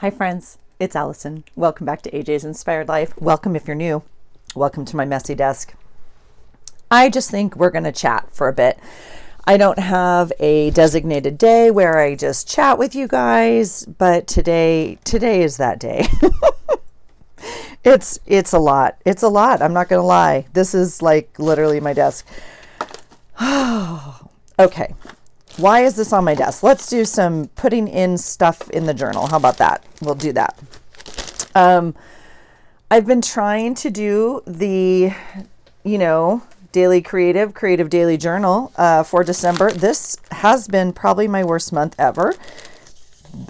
Hi friends, it's Allison. Welcome back to AJ's Inspired Life. Welcome if you're new. Welcome to my messy desk. I just think we're going to chat for a bit. I don't have a designated day where I just chat with you guys, but today is that day. It's a lot. It's a lot. I'm not going to lie. This is like literally my desk. Okay. Why is this on my desk? Let's do some putting in stuff in the journal. How about that? We'll do that. I've been trying to do the, daily creative daily journal for December. This has been probably my worst month ever.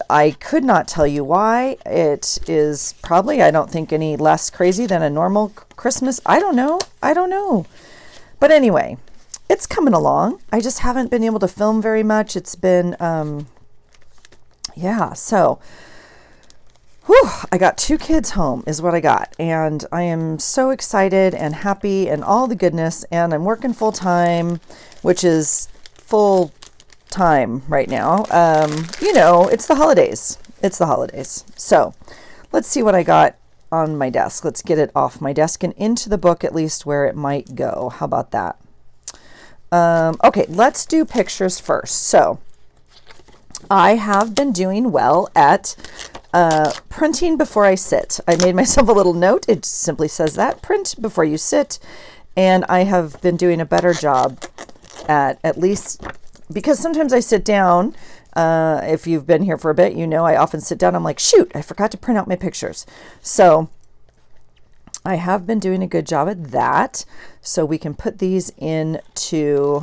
I could not tell you why. It is probably, I don't think, any less crazy than a normal Christmas. I don't know. But anyway, it's coming along. I just haven't been able to film very much. It's been, so, I got 2 kids home is what I got. And I am so excited and happy and all the goodness. And I'm working full time, which is full time right now. It's the holidays. So let's see what I got on my desk. Let's get it off my desk and into the book, at least where it might go. How about that? Okay, let's do pictures first. So I have been doing well at printing before I sit. I made myself a little note. It simply says that, print before you sit. And I have been doing a better job at least, because sometimes I sit down. If you've been here for a bit, I often sit down. I'm like, shoot, I forgot to print out my pictures. So I have been doing a good job at that. So we can put these into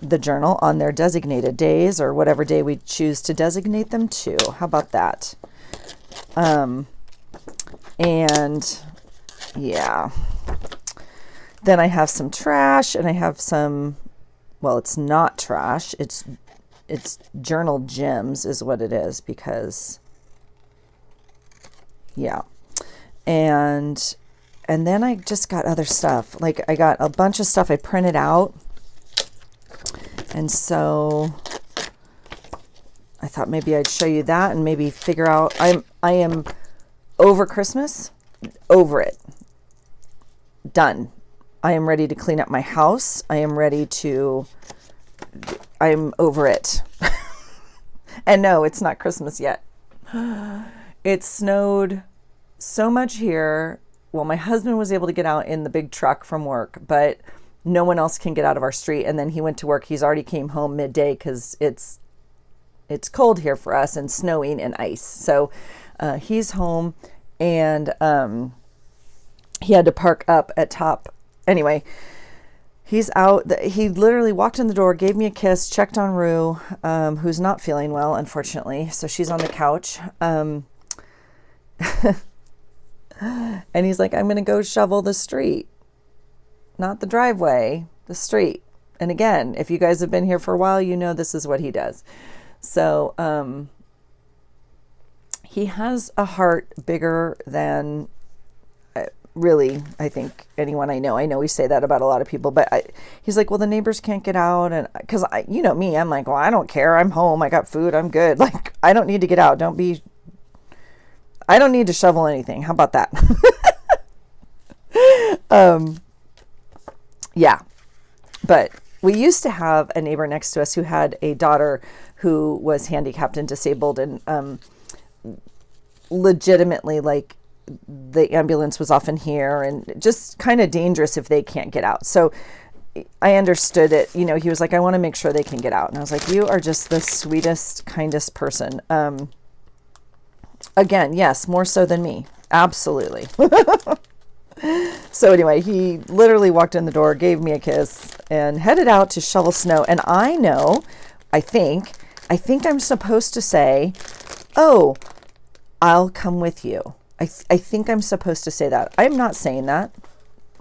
the journal on their designated days or whatever day we choose to designate them to. How about that? And yeah, then I have some trash and I have some, well, it's not trash. It's journal gems is what it is, because yeah. And then I just got other stuff. Like I got a bunch of stuff I printed out. And so I thought maybe I'd show you that and maybe figure out, I am over Christmas, over it, done. I am ready to clean up my house. I'm over it. And no, it's not Christmas yet. It snowed so much here. Well, my husband was able to get out in the big truck from work, but no one else can get out of our street. And then he went to work. He's already came home midday because it's cold here for us and snowing and ice. So he's home, and he had to park up at top. Anyway, he's out. He literally walked in the door, gave me a kiss, checked on Rue, who's not feeling well, unfortunately. So she's on the couch. And he's like, I'm going to go shovel the street. Not the driveway, the street. And again, if you guys have been here for a while, this is what he does. So he has a heart bigger than really, I think, anyone I know. I know we say that about a lot of people, but he's like, well, the neighbors can't get out. And because me, I'm like, well, I don't care. I'm home. I got food. I'm good. Like, I don't need to get out. I don't need to shovel anything. How about that? Yeah. But we used to have a neighbor next to us who had a daughter who was handicapped and disabled, and legitimately, like, the ambulance was often here and just kind of dangerous if they can't get out. So I understood it. He was like, I want to make sure they can get out. And I was like, you are just the sweetest, kindest person. Again, yes, more so than me. Absolutely. So anyway, he literally walked in the door, gave me a kiss, and headed out to shovel snow. And I think I'm supposed to say, oh, I'll come with you. I think I'm supposed to say that. I'm not saying that.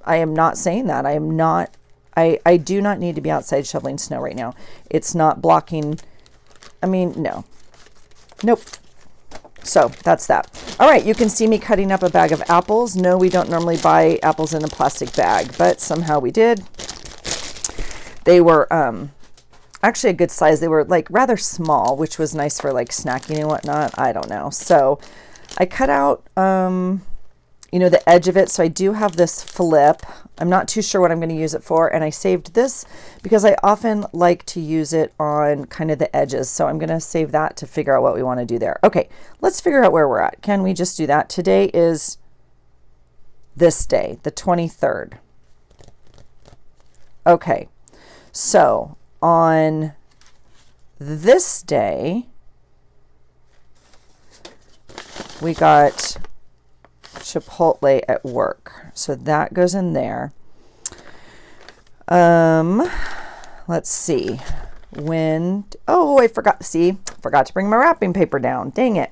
I am not saying that. I do not need to be outside shoveling snow right now. It's not blocking. No. Nope. So that's that. All right, you can see me cutting up a bag of apples. No, we don't normally buy apples in a plastic bag, but somehow we did. They were, actually a good size. They were like rather small, which was nice for like snacking and whatnot. I don't know. So I cut out, you know, the edge of it. So I do have this flip. I'm not too sure what I'm going to use it for. And I saved this because I often like to use it on kind of the edges. So I'm going to save that to figure out what we want to do there. Okay, let's figure out where we're at. Can we just do that? Today is this day, the 23rd. Okay, so on this day, we got Chipotle at work. So that goes in there. Let's see. Oh, I forgot to bring my wrapping paper down. Dang it.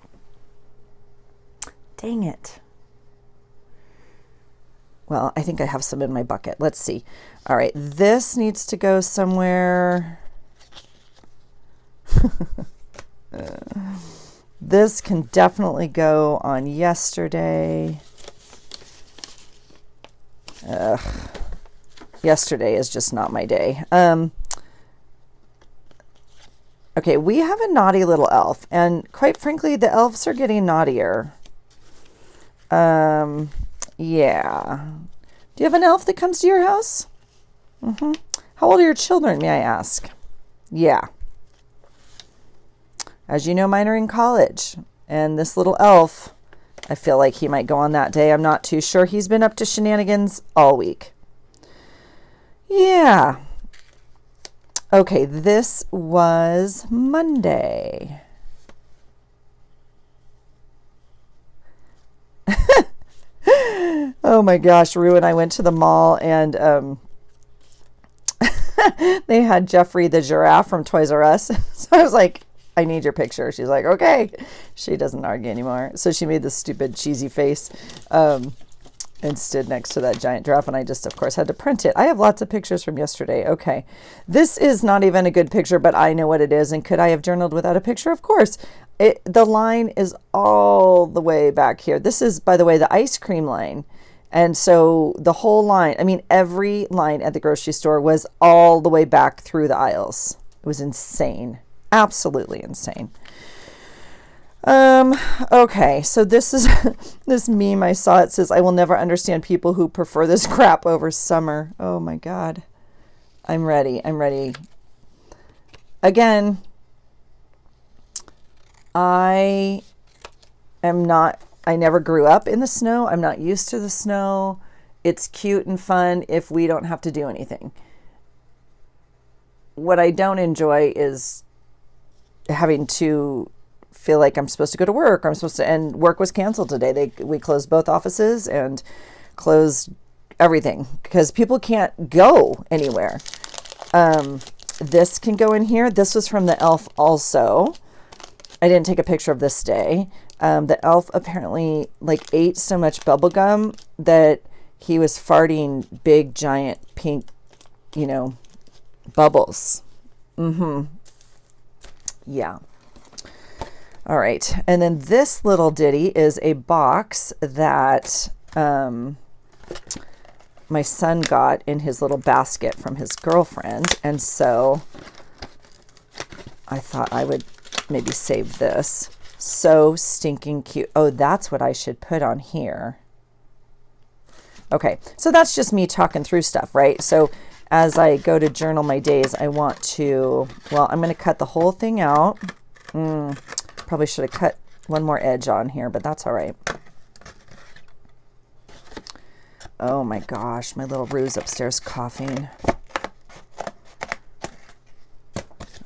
Well, I think I have some in my bucket. Let's see. All right, this needs to go somewhere. This can definitely go on yesterday. Yesterday is just not my day. Okay, we have a naughty little elf, and quite frankly, the elves are getting naughtier. Yeah. Do you have an elf that comes to your house? How old are your children, may I ask? Yeah. As you know, mine are in college, and this little elf, I feel like he might go on that day. I'm not too sure. He's been up to shenanigans all week. Yeah. Okay, this was Monday. Oh my gosh, Rue and I went to the mall, and they had Jeffrey the giraffe from Toys R Us. So I was like, I need your picture. She's like, okay. She doesn't argue anymore. So she made this stupid cheesy face and stood next to that giant giraffe, and I just, of course, had to print it. I have lots of pictures from yesterday. Okay. This is not even a good picture, but I know what it is. And could I have journaled without a picture? Of course. The line is all the way back here. This is, by the way, the ice cream line. And so the whole line, I mean, every line at the grocery store was all the way back through the aisles. It was insane. Absolutely insane. Okay, so this is this meme I saw. It says, I will never understand people who prefer this crap over summer. Oh my God. I'm ready. Again, I never grew up in the snow. I'm not used to the snow. It's cute and fun if we don't have to do anything. What I don't enjoy is having to feel like I'm supposed to go to work. And work was canceled today. We closed both offices and closed everything because people can't go anywhere. This can go in here. This was from the elf also. I didn't take a picture of this day. The elf apparently ate so much bubble gum that he was farting big, giant, pink, bubbles. Yeah. All right. And then this little ditty is a box that my son got in his little basket from his girlfriend. And so I thought I would maybe save this. So stinking cute. Oh, that's what I should put on here. Okay. So that's just me talking through stuff, right? So as I go to journal my days, I want to, I'm going to cut the whole thing out. Probably should have cut one more edge on here, but that's all right. Oh my gosh, my little Rue's upstairs coughing.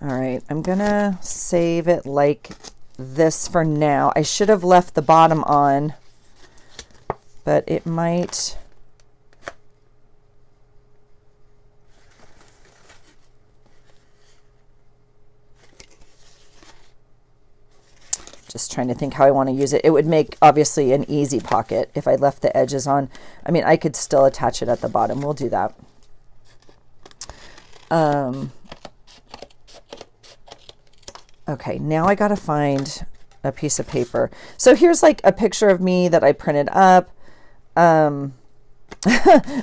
All right, I'm going to save it like this for now. I should have left the bottom on, but it might... Just trying to think how I want to use it. It would make, obviously, an easy pocket if I left the edges on. I mean, I could still attach it at the bottom. We'll do that. Okay, now I got to find a piece of paper. So here's like a picture of me that I printed up.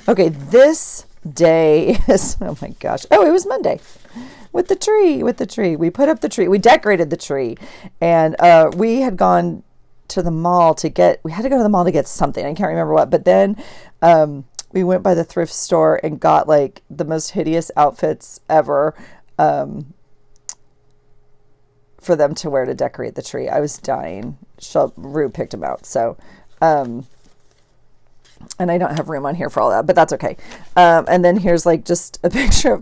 Okay, this day is, oh my gosh. Oh, it was Monday. with the tree. We put up the tree. We decorated the tree. And we had gone to the mall we had to go to the mall to get something. I can't remember what. But then we went by the thrift store and got like the most hideous outfits ever for them to wear to decorate the tree. I was dying. Rue picked them out. So, and I don't have room on here for all that, but that's okay. And then here's like just a picture of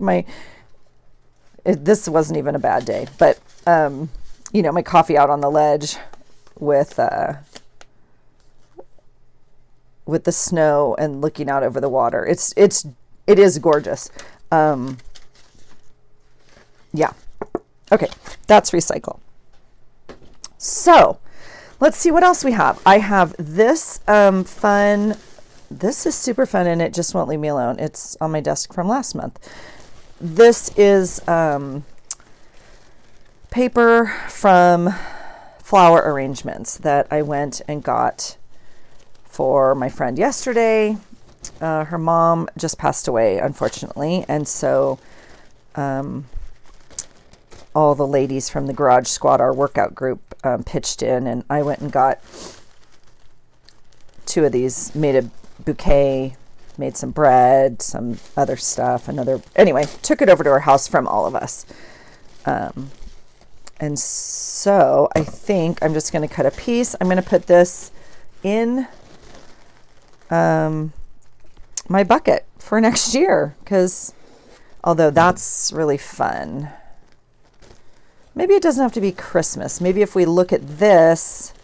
this wasn't even a bad day, but, you know, my coffee out on the ledge with the snow and looking out over the water. It is gorgeous. Yeah. Okay. That's recycle. So let's see what else we have. I have this, this is super fun and it just won't leave me alone. It's on my desk from last month. This is, paper from flower arrangements that I went and got for my friend yesterday. Her mom just passed away, unfortunately. And so, all the ladies from the Garage Squad, our workout group, pitched in, and I went and got 2 of these, made a bouquet, made some bread, some other stuff, anyway, took it over to her house from all of us. And so I think I'm just going to cut a piece. I'm going to put this in my bucket for next year, because although that's really fun. Maybe it doesn't have to be Christmas. Maybe if we look at this,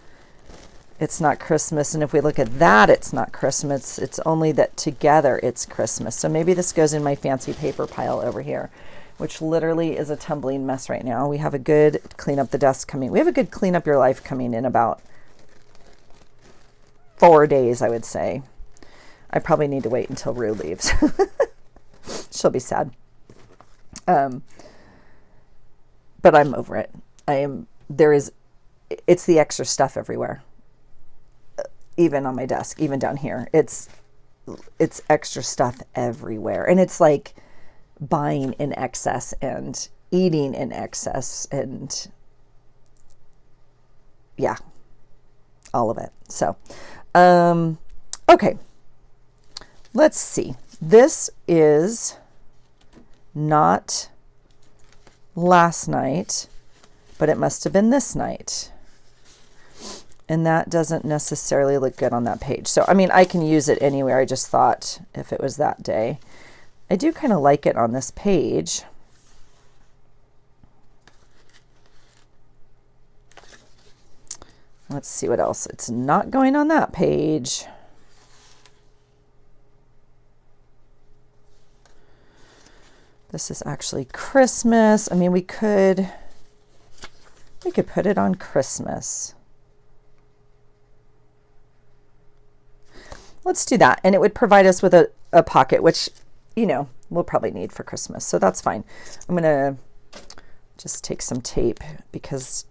it's not Christmas. And if we look at that, it's not Christmas. It's only that together it's Christmas. So maybe this goes in my fancy paper pile over here, which literally is a tumbling mess right now. We have a good clean up the desk coming. We have a good clean up your life coming in about 4 days, I would say. I probably need to wait until Rue leaves. She'll be sad. But I'm over it. It's the extra stuff everywhere. Even on my desk, even down here. It's extra stuff everywhere. And it's like buying in excess and eating in excess and yeah, all of it. So, okay. Let's see. This is not last night, but it must have been this night. And that doesn't necessarily look good on that page. So, I mean, I can use it anywhere. I just thought if it was that day. I do kind of like it on this page. Let's see what else. It's not going on that page. This is actually Christmas. I mean, we could put it on Christmas. Let's do that. And it would provide us with a pocket, which, you know, we'll probably need for Christmas. So that's fine. I'm going to just take some tape because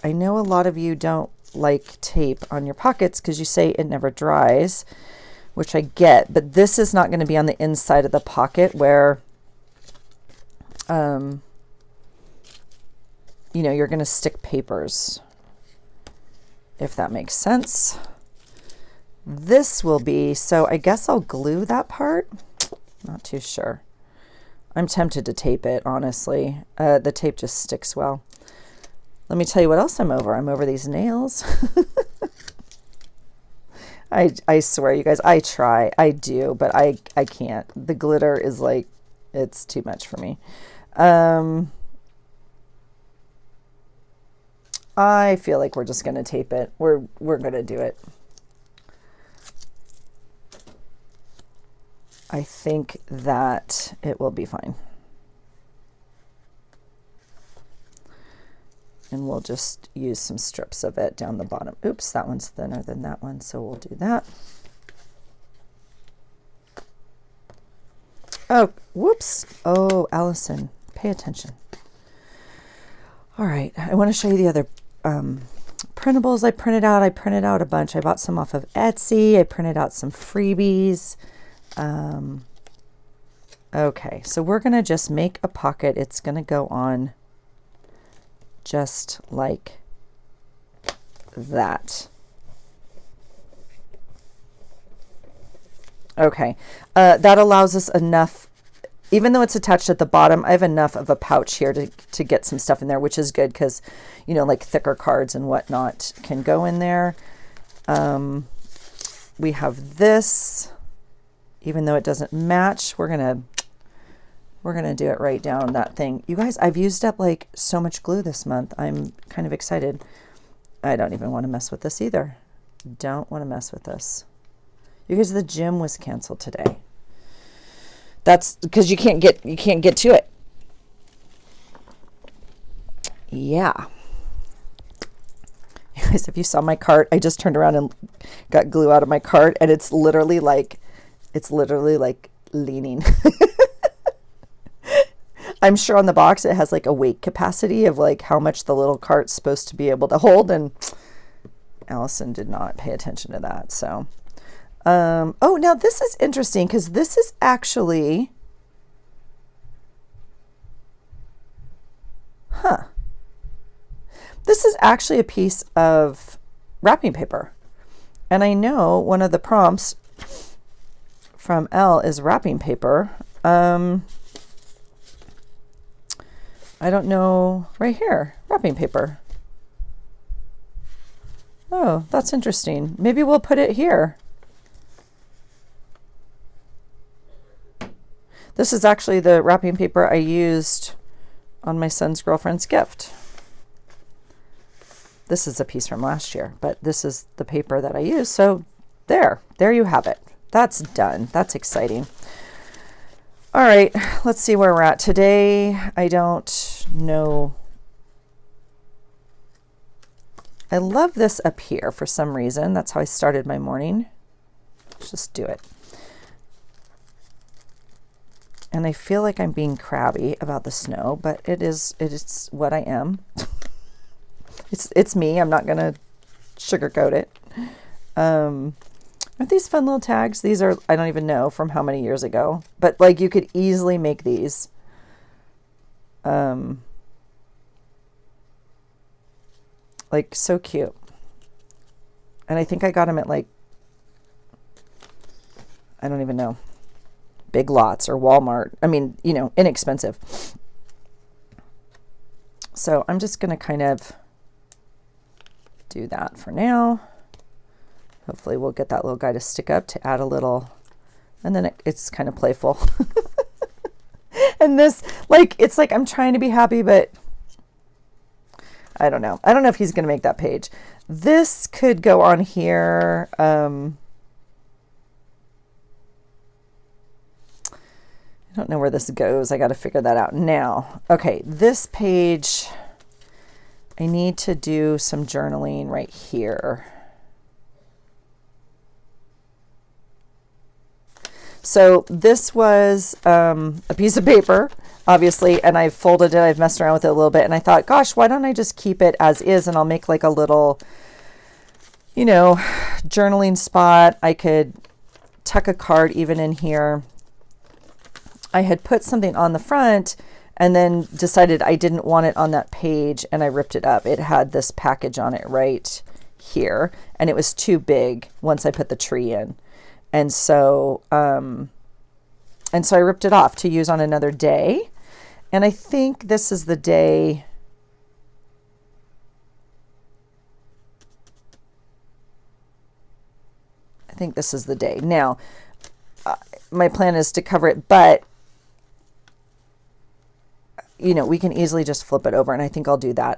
I know a lot of you don't like tape on your pockets because you say it never dries, which I get. But this is not going to be on the inside of the pocket where, you know, you're going to stick papers, if that makes sense. This will be, so I guess I'll glue that part. Not too sure. I'm tempted to tape it, honestly. The tape just sticks well. Let me tell you what else I'm over. I'm over these nails. I swear, you guys, I try. I do, but I can't. The glitter is like, it's too much for me. I feel like we're just going to tape it. We're going to do it. I think that it will be fine. And we'll just use some strips of it down the bottom. Oops, that one's thinner than that one, so we'll do that. Oh, whoops. Oh, Allison, pay attention. All right, I want to show you the other printables I printed out. I printed out a bunch. I bought some off of Etsy. I printed out some freebies. Okay, so we're going to just make a pocket. It's going to go on just like that. Okay, that allows us enough, even though it's attached at the bottom, I have enough of a pouch here to get some stuff in there, which is good because, you know, like thicker cards and whatnot can go in there. We have this, even though it doesn't match, we're gonna do it right down that thing. You guys, I've used up like so much glue this month. I'm kind of excited. I don't even want to mess with this either. Don't want to mess with this. You guys, the gym was canceled today. That's because you can't get to it. Yeah. You guys, if you saw my cart, I just turned around and got glue out of my cart, and it's literally like leaning. I'm sure on the box it has like a weight capacity of like how much the little cart's supposed to be able to hold, and Allison did not pay attention to that. So, oh, now this is interesting because this is actually, this is actually a piece of wrapping paper. And I know one of the prompts from Elle is wrapping paper. I don't know, right here, wrapping paper. Oh, that's interesting. Maybe we'll put it here. This is actually the wrapping paper I used on my son's girlfriend's gift. This is a piece from last year, but this is the paper that I used. So there you have it. That's done. That's exciting. All right, let's see where we're at today. I don't know. I love this up here for some reason. That's how I started my morning. Let's just do it. And I feel like I'm being crabby about the snow, but it's what I am. It's me. I'm not gonna sugarcoat it. Aren't these fun little tags? These are, I don't even know from how many years ago, but like you could easily make these. Like so cute. And I think I got them at like, I don't even know, Big Lots or Walmart. I mean, you know, inexpensive. So I'm just going to kind of do that for now. Hopefully we'll get that little guy to stick up to add a little, and then it's kind of playful. And this, like, it's like I'm trying to be happy, but I don't know. I don't know if he's going to make that page. This could go on here. I don't know where this goes. I got to figure that out now. Okay, this page, I need to do some journaling right here. So this was a piece of paper, obviously, and I've folded it. I've messed around with it a little bit, and I thought, gosh, why don't I just keep it as is, and I'll make like a little, you know, journaling spot. I could tuck a card even in here. I had put something on the front and then decided I didn't want it on that page, and I ripped it up. It had this package on it right here, and it was too big once I put the tree in. And so I ripped it off to use on another day. And I think this is the day. I think this is the day. Now, my plan is to cover it, but you know, we can easily just flip it over, and I think I'll do that.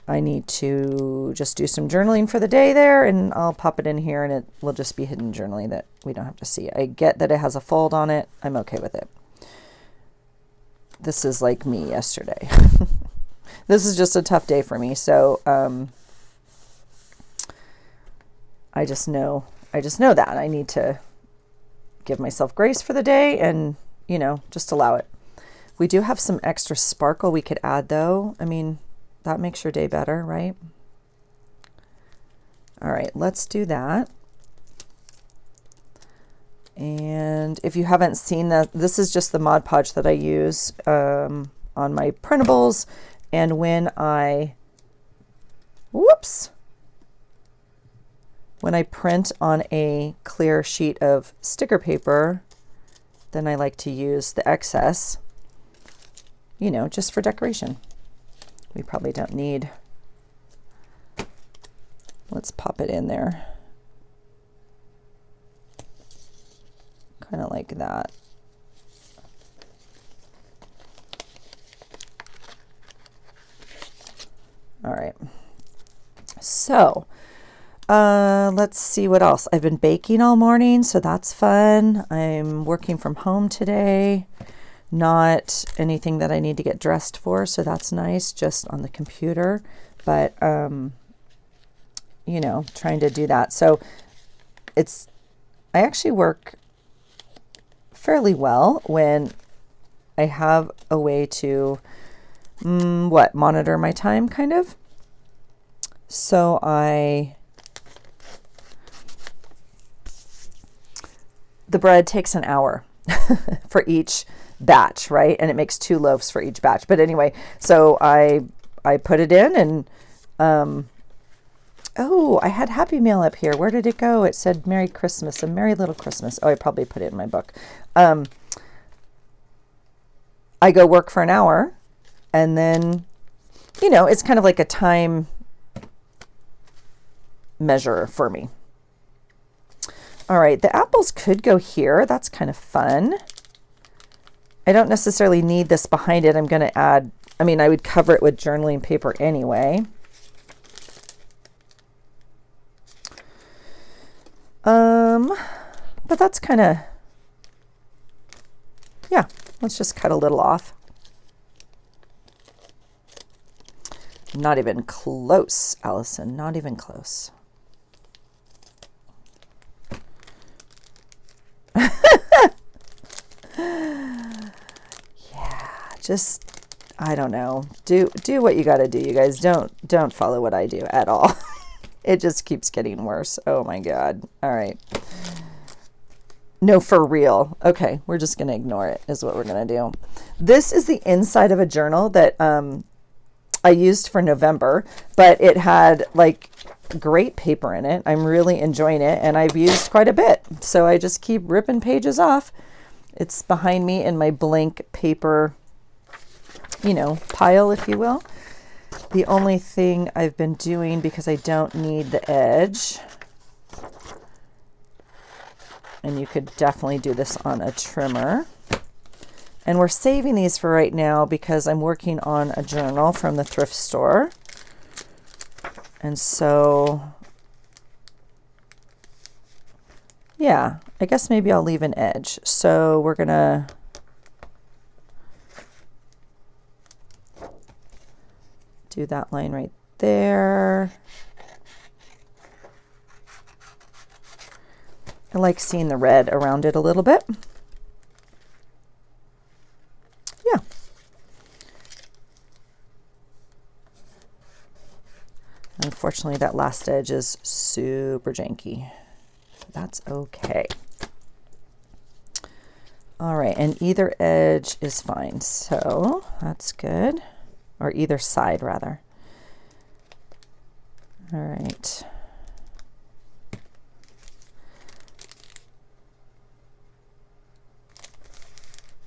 I need to just do some journaling for the day there, and I'll pop it in here, and it will just be hidden journaling that we don't have to see. I get that it has a fold on it. I'm okay with it. This is like me yesterday. This is just a tough day for me. So I just know that I need to give myself grace for the day and, you know, just allow it. We do have some extra sparkle we could add though. I mean, that makes your day better, right? All right, let's do that. And if you haven't seen that, this is just the Mod Podge that I use on my printables. And when I, when I print on a clear sheet of sticker paper, then I like to use the excess, you know, just for decoration. We probably don't need, let's pop it in there. Kind of like that. All right. So let's see what else. I've been baking all morning, so that's fun. I'm working from home today. Not anything that I need to get dressed for, so that's nice, just on the computer. But, you know, trying to do that. So I actually work fairly well when I have a way to, monitor my time, kind of. So the bread takes an hour for each batch, right? And it makes 2 loaves for each batch. But anyway, so I put it in and, oh, I had Happy Meal up here. Where did it go? It said Merry Christmas, a Merry Little Christmas. Oh, I probably put it in my book. I go work for an hour and then, you know, it's kind of like a time measure for me. All right, the apples could go here. That's kind of fun. I don't necessarily need this behind it. I'm going to add, I mean, I would cover it with journaling paper anyway. But that's kind of, yeah, let's just cut a little off. Not even close, Allison, not even close. Yeah, just, I don't know. Do what you got to do, you guys. Don't follow what I do at all. It just keeps getting worse. Oh my God. All right. No, for real. Okay, we're just going to ignore it is what we're going to do. This is the inside of a journal that I used for November, but it had like great paper in it. I'm really enjoying it, and I've used quite a bit. So I just keep ripping pages off. It's behind me in my blank paper, you know, pile, if you will. The only thing I've been doing, because I don't need the edge, and you could definitely do this on a trimmer. And we're saving these for right now because I'm working on a journal from the thrift store. And so, yeah, I guess maybe I'll leave an edge. So we're gonna do that line right there. I like seeing the red around it a little bit. Yeah. Unfortunately, that last edge is super janky. That's okay. All right, and either edge is fine, so that's good. Or either side, rather. All right.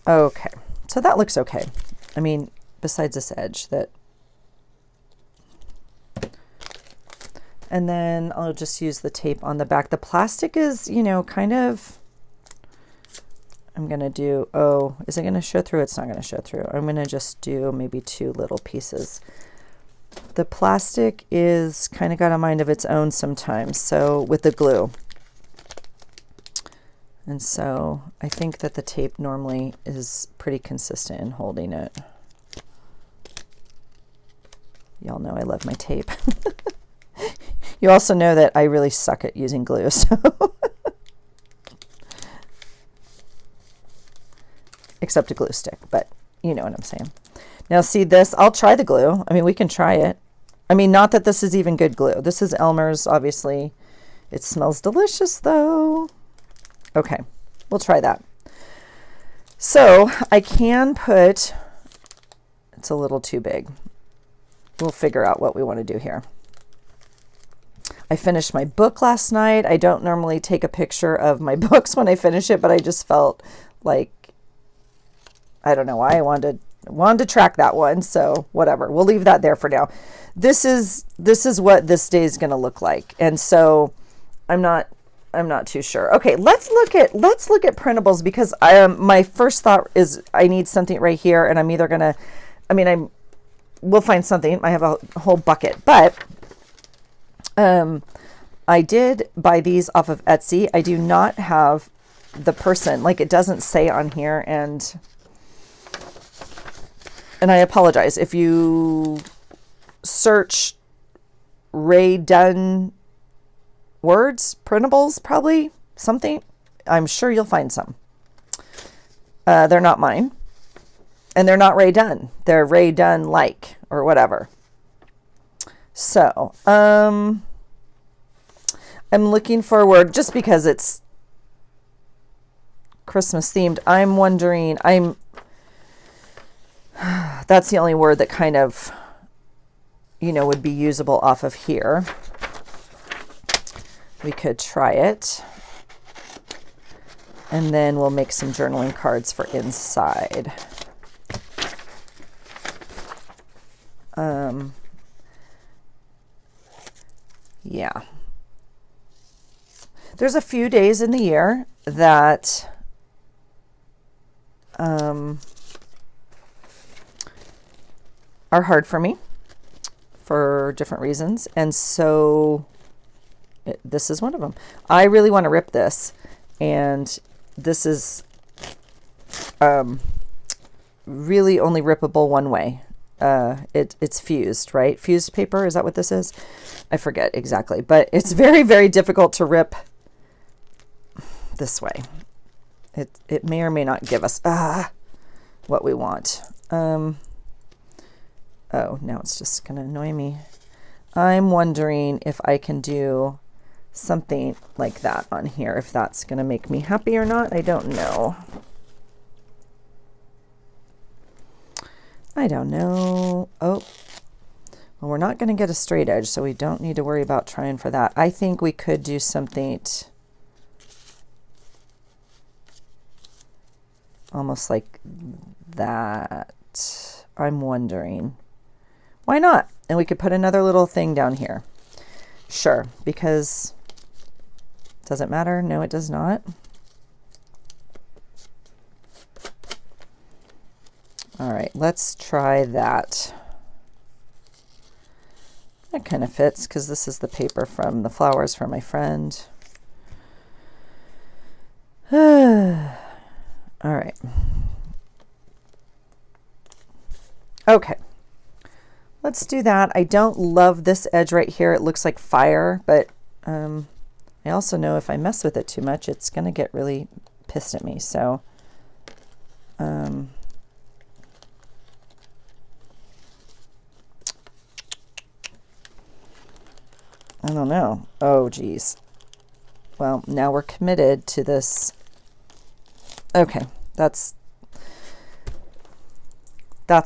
Okay, so that looks okay. I mean, besides this edge that, and then I'll just use the tape on the back. The plastic is, you know, kind of, I'm gonna do, oh, is it gonna show through? It's not gonna show through. I'm gonna just do maybe 2 little pieces. The plastic is kind of got a mind of its own sometimes, so with the glue. And so I think that the tape normally is pretty consistent in holding it. Y'all know I love my tape. You also know that I really suck at using glue, so. Except a glue stick, but you know what I'm saying. Now see this, I'll try the glue. I mean, we can try it. I mean, not that this is even good glue. This is Elmer's, obviously. It smells delicious though. Okay, we'll try that. So I can put, it's a little too big. We'll figure out what we want to do here. I finished my book last night. I don't normally take a picture of my books when I finish it, but I just felt like, I don't know why I wanted to track that one. So whatever, we'll leave that there for now. This is what this day is going to look like. And so I'm not too sure. Okay, let's look at printables, because my first thought is I need something right here, and I'm either going to, we'll find something. I have a whole bucket, but I did buy these off of Etsy. I do not have the person, like it doesn't say on here, and I apologize. If you search Ray Dunn words, printables, probably something, I'm sure you'll find some. They're not mine, and they're not Ray Dunn. They're Ray Dunn like, or whatever. So, I'm looking for a word just because it's Christmas themed. I'm wondering, that's the only word that kind of, would be usable off of here. We could try it. And then we'll make some journaling cards for inside. Yeah. There's a few days in the year that are hard for me for different reasons. And so this is one of them. I really want to rip this. And this is really only rippable one way. It's fused, right? Fused paper, is that what this is? I forget exactly, but it's very, very difficult to rip this way. It may or may not give us what we want. Oh, now it's just gonna annoy me. I'm wondering if I can do something like that on here, if that's gonna make me happy or not. I don't know. Oh, well, we're not going to get a straight edge, so we don't need to worry about trying for that. I think we could do something almost like that. I'm wondering. Why not? And we could put another little thing down here. Sure, because does it matter? No, it does not. All right, let's try that. That kind of fits because this is the paper from the flowers for my friend. All right. Okay, let's do that. I don't love this edge right here. It looks like fire, but I also know if I mess with it too much, it's going to get really pissed at me. So I don't know. Oh, geez. Well, now we're committed to this. Okay, that's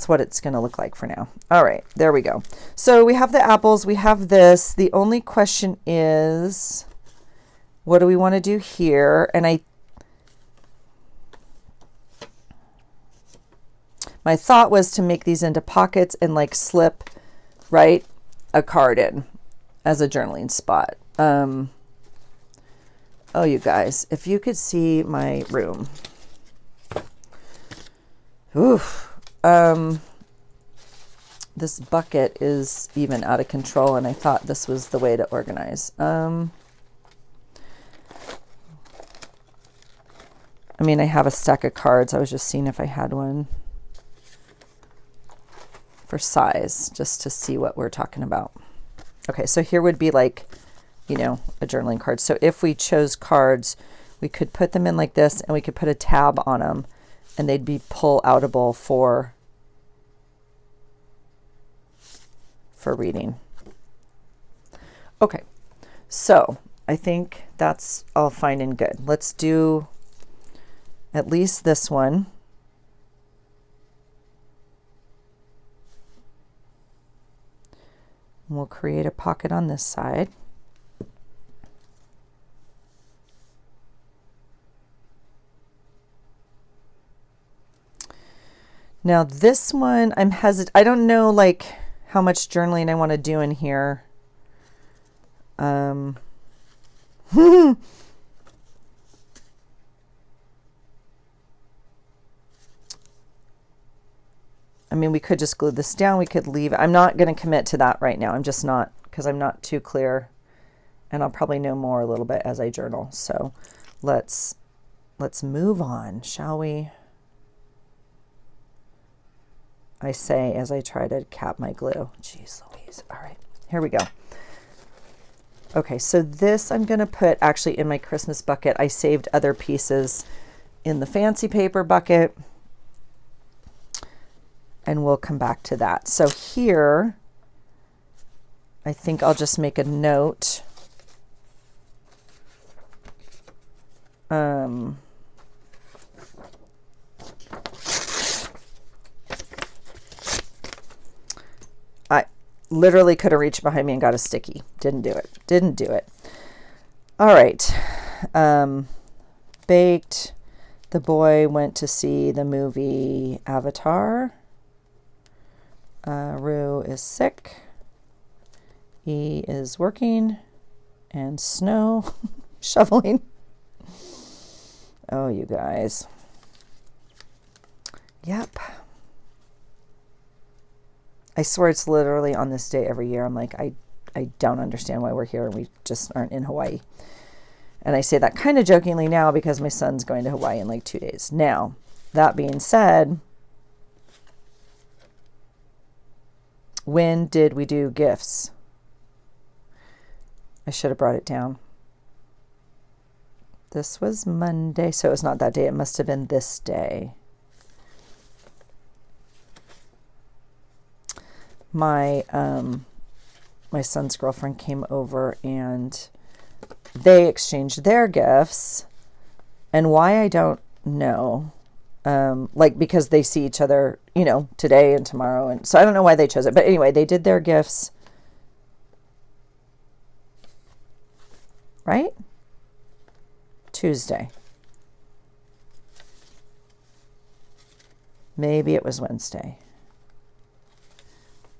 what it's going to look like for now. All right, there we go. So we have the apples. We have this. The only question is, what do we want to do here? And my thought was to make these into pockets and like slip, right, a card in as a journaling spot. Oh, you guys, if you could see my room. Oof. This bucket is even out of control, and I thought this was the way to organize. I mean, I have a stack of cards. I was just seeing if I had one for size, just to see what we're talking about. Okay, so here would be like, you know, a journaling card. So if we chose cards, we could put them in like this, and we could put a tab on them, and they'd be pull-outable for reading. Okay, so I think that's all fine and good. Let's do at least this one. And we'll create a pocket on this side. Now this one, I'm hesitant. I don't know like how much journaling I want to do in here. I mean, we could just glue this down. We could leave. I'm not going to commit to that right now. I'm just not, because I'm not too clear, and I'll probably know more a little bit as I journal. So let's move on, shall we? I say as I try to cap my glue. Jeez Louise. All right, here we go. Okay, so this I'm going to put actually in my Christmas bucket. I saved other pieces in the fancy paper bucket, and we'll come back to that. So here, I think I'll just make a note. I literally could have reached behind me and got a sticky. Didn't do it. Didn't do it. All right. Baked. The boy went to see the movie Avatar. Rue is sick. E is working. And Snow shoveling. Oh, you guys. Yep. I swear it's literally on this day every year. I'm like, I don't understand why we're here and we just aren't in Hawaii. And I say that kind of jokingly now because my son's going to Hawaii in like 2 days. Now, that being said, when did we do gifts? I should have brought it down. This was Monday, so it was not that day. It must have been this day. My son's girlfriend came over and they exchanged their gifts, and why I don't know. Like because they see each other, you know, today and tomorrow, and so I don't know why they chose it. But anyway, they did their gifts, right? Tuesday. Maybe it was Wednesday.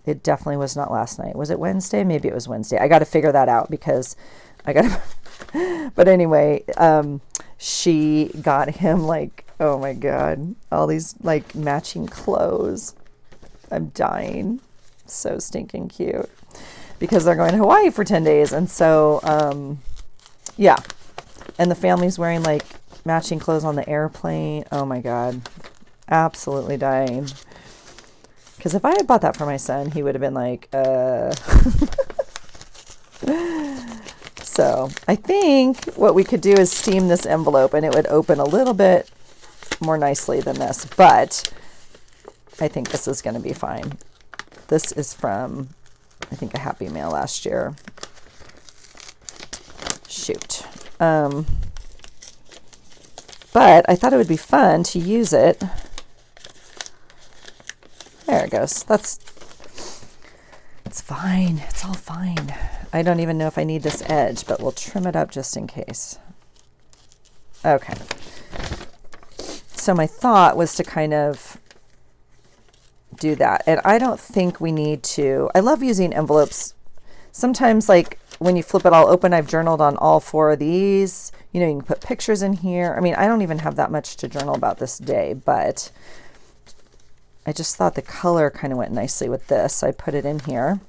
It definitely was not last night. Was it Wednesday? Maybe it was Wednesday. I got to figure that out because I got to, but anyway, she got him like, oh my God, all these like matching clothes. I'm dying. So stinking cute because they're going to Hawaii for 10 days. And so, yeah. And the family's wearing like matching clothes on the airplane. Oh my God. Absolutely dying. Because if I had bought that for my son, he would have been like, So I think what we could do is steam this envelope and it would open a little bit more nicely than this. But I think this is going to be fine. This is from, I think, a Happy Mail last year. Shoot. But I thought it would be fun to use it. There it goes. It's fine. It's all fine. I don't even know if I need this edge, but we'll trim it up just in case. Okay. So my thought was to kind of do that. And I don't think we need to. I love using envelopes. Sometimes like when you flip it all open, I've journaled on all 4 of these. You know, you can put pictures in here. I mean, I don't even have that much to journal about this day, but I just thought the color kind of went nicely with this. So I put it in here.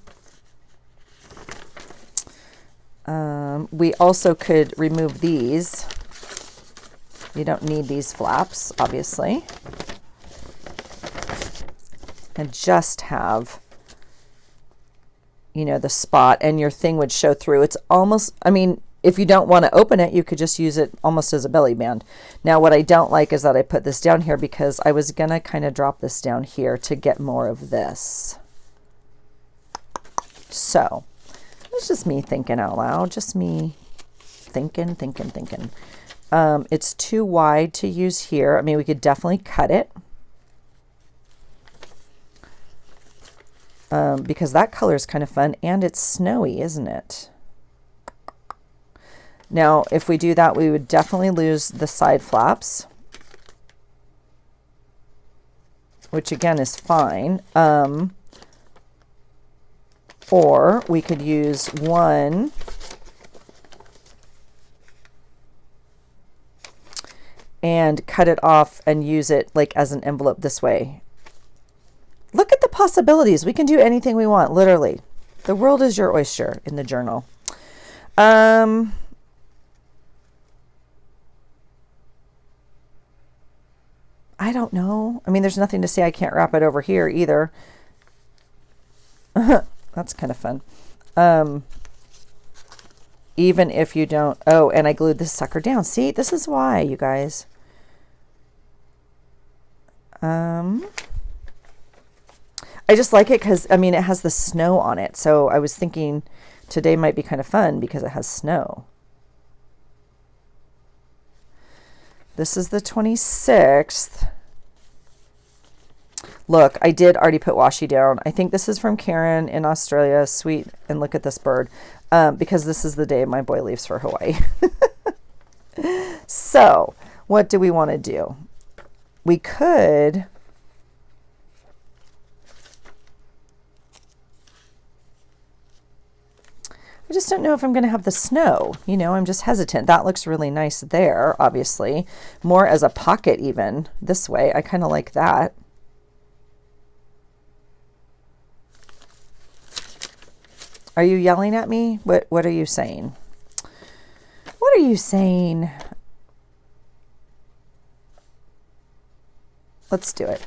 We also could remove these. You don't need these flaps, obviously. And just have, you know, the spot, and your thing would show through. It's almost, I mean, if you don't want to open it, you could just use it almost as a belly band. Now, what I don't like is that I put this down here because I was going to kind of drop this down here to get more of this. So it's just me thinking out loud, just me thinking. It's too wide to use here. I mean, we could definitely cut it. Because that color is kind of fun, and it's snowy, isn't it? Now, if we do that, we would definitely lose the side flaps, which again is fine. Or we could use one and cut it off and use it like as an envelope this way. Look at the possibilities. We can do anything we want, literally. The world is your oyster in the journal. I don't know. I mean, there's nothing to say I can't wrap it over here either. That's kind of fun. Even if you don't... Oh, and I glued this sucker down. See, this is why, you guys. I just like it because, I mean, it has the snow on it. So I was thinking today might be kind of fun because it has snow. This is the 26th. Look, I did already put washi down. I think this is from Karen in Australia. Sweet. And look at this bird. Because this is the day my boy leaves for Hawaii. So what do we want to do? We could... I just don't know if I'm going to have the snow. You know, I'm just hesitant. That looks really nice there, obviously. More as a pocket even this way. I kind of like that. Are you yelling at me? What are you saying? What are you saying? Let's do it.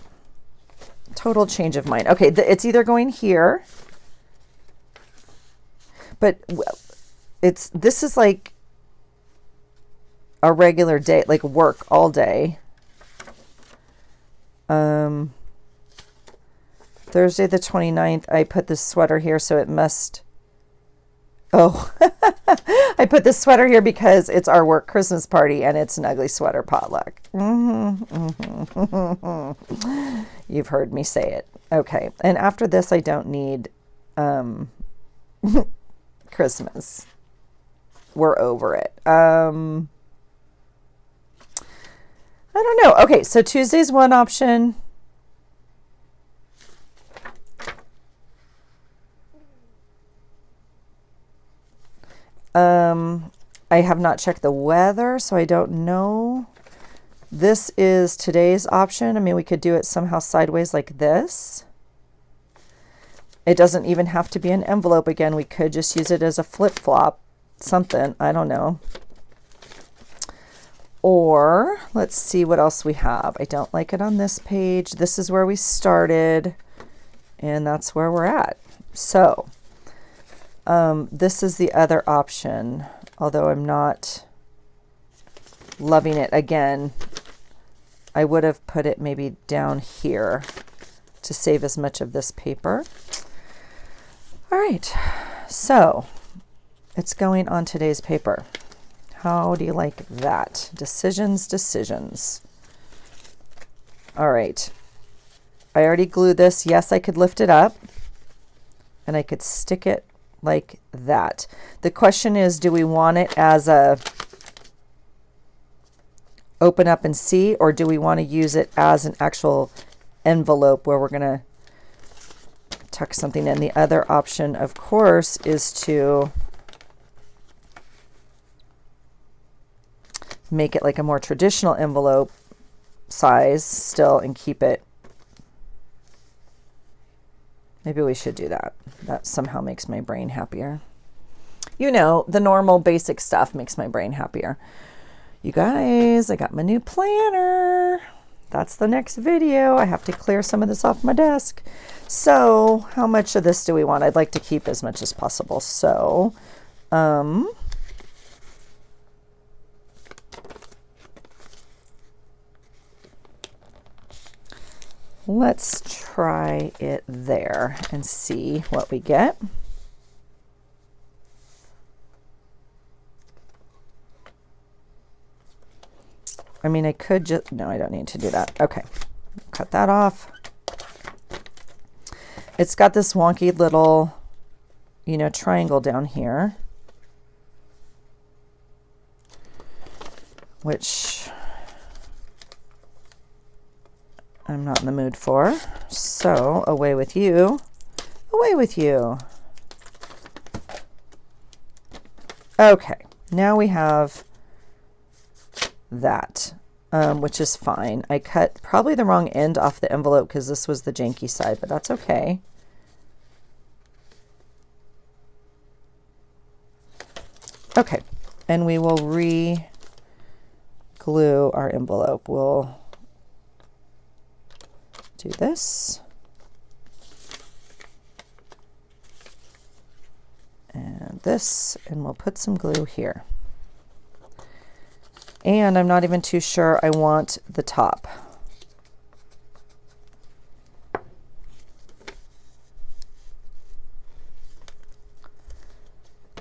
Total change of mind. Okay, it's either going here, but this is like a regular day, like work all day. Thursday the 29th, I put this sweater here, so it must... Oh, I put this sweater here because it's our work Christmas party and it's an ugly sweater potluck. You've heard me say it. Okay, and after this, I don't need Christmas. We're over it. I don't know. Okay, so Tuesday's one option. I have not checked the weather, so I don't know. This is today's option. I mean, we could do it somehow sideways like this. It doesn't even have to be an envelope again. We could just use it as a flip-flop, something. I don't know. Or let's see what else we have. I don't like it on this page. This is where we started, and that's where we're at. So this is the other option, although I'm not loving it. Again, I would have put it maybe down here to save as much of this paper. All right, so it's going on today's paper. How do you like that? Decisions, decisions. All right, I already glued this. Yes, I could lift it up and I could stick it like that. The question is, do we want it as a open up and see, or do we want to use it as an actual envelope where we're going to tuck something in? The other option, of course, is to make it like a more traditional envelope size still and keep it. Maybe we should do that. That somehow makes my brain happier. You know, the normal basic stuff makes my brain happier. You guys, I got my new planner. That's the next video. I have to clear some of this off my desk. So how much of this do we want? I'd like to keep as much as possible. So, let's try it there and see what we get. I mean, I could just, no, I don't need to do that. Okay, cut that off. It's got this wonky little, you know, triangle down here, which I'm not in the mood for. So away with you, away with you. Okay, now we have that, which is fine. I cut probably the wrong end off the envelope because this was the janky side, but that's okay. Okay, and we will re-glue our envelope. We'll do this. And this, and we'll put some glue here. And I'm not even too sure I want the top.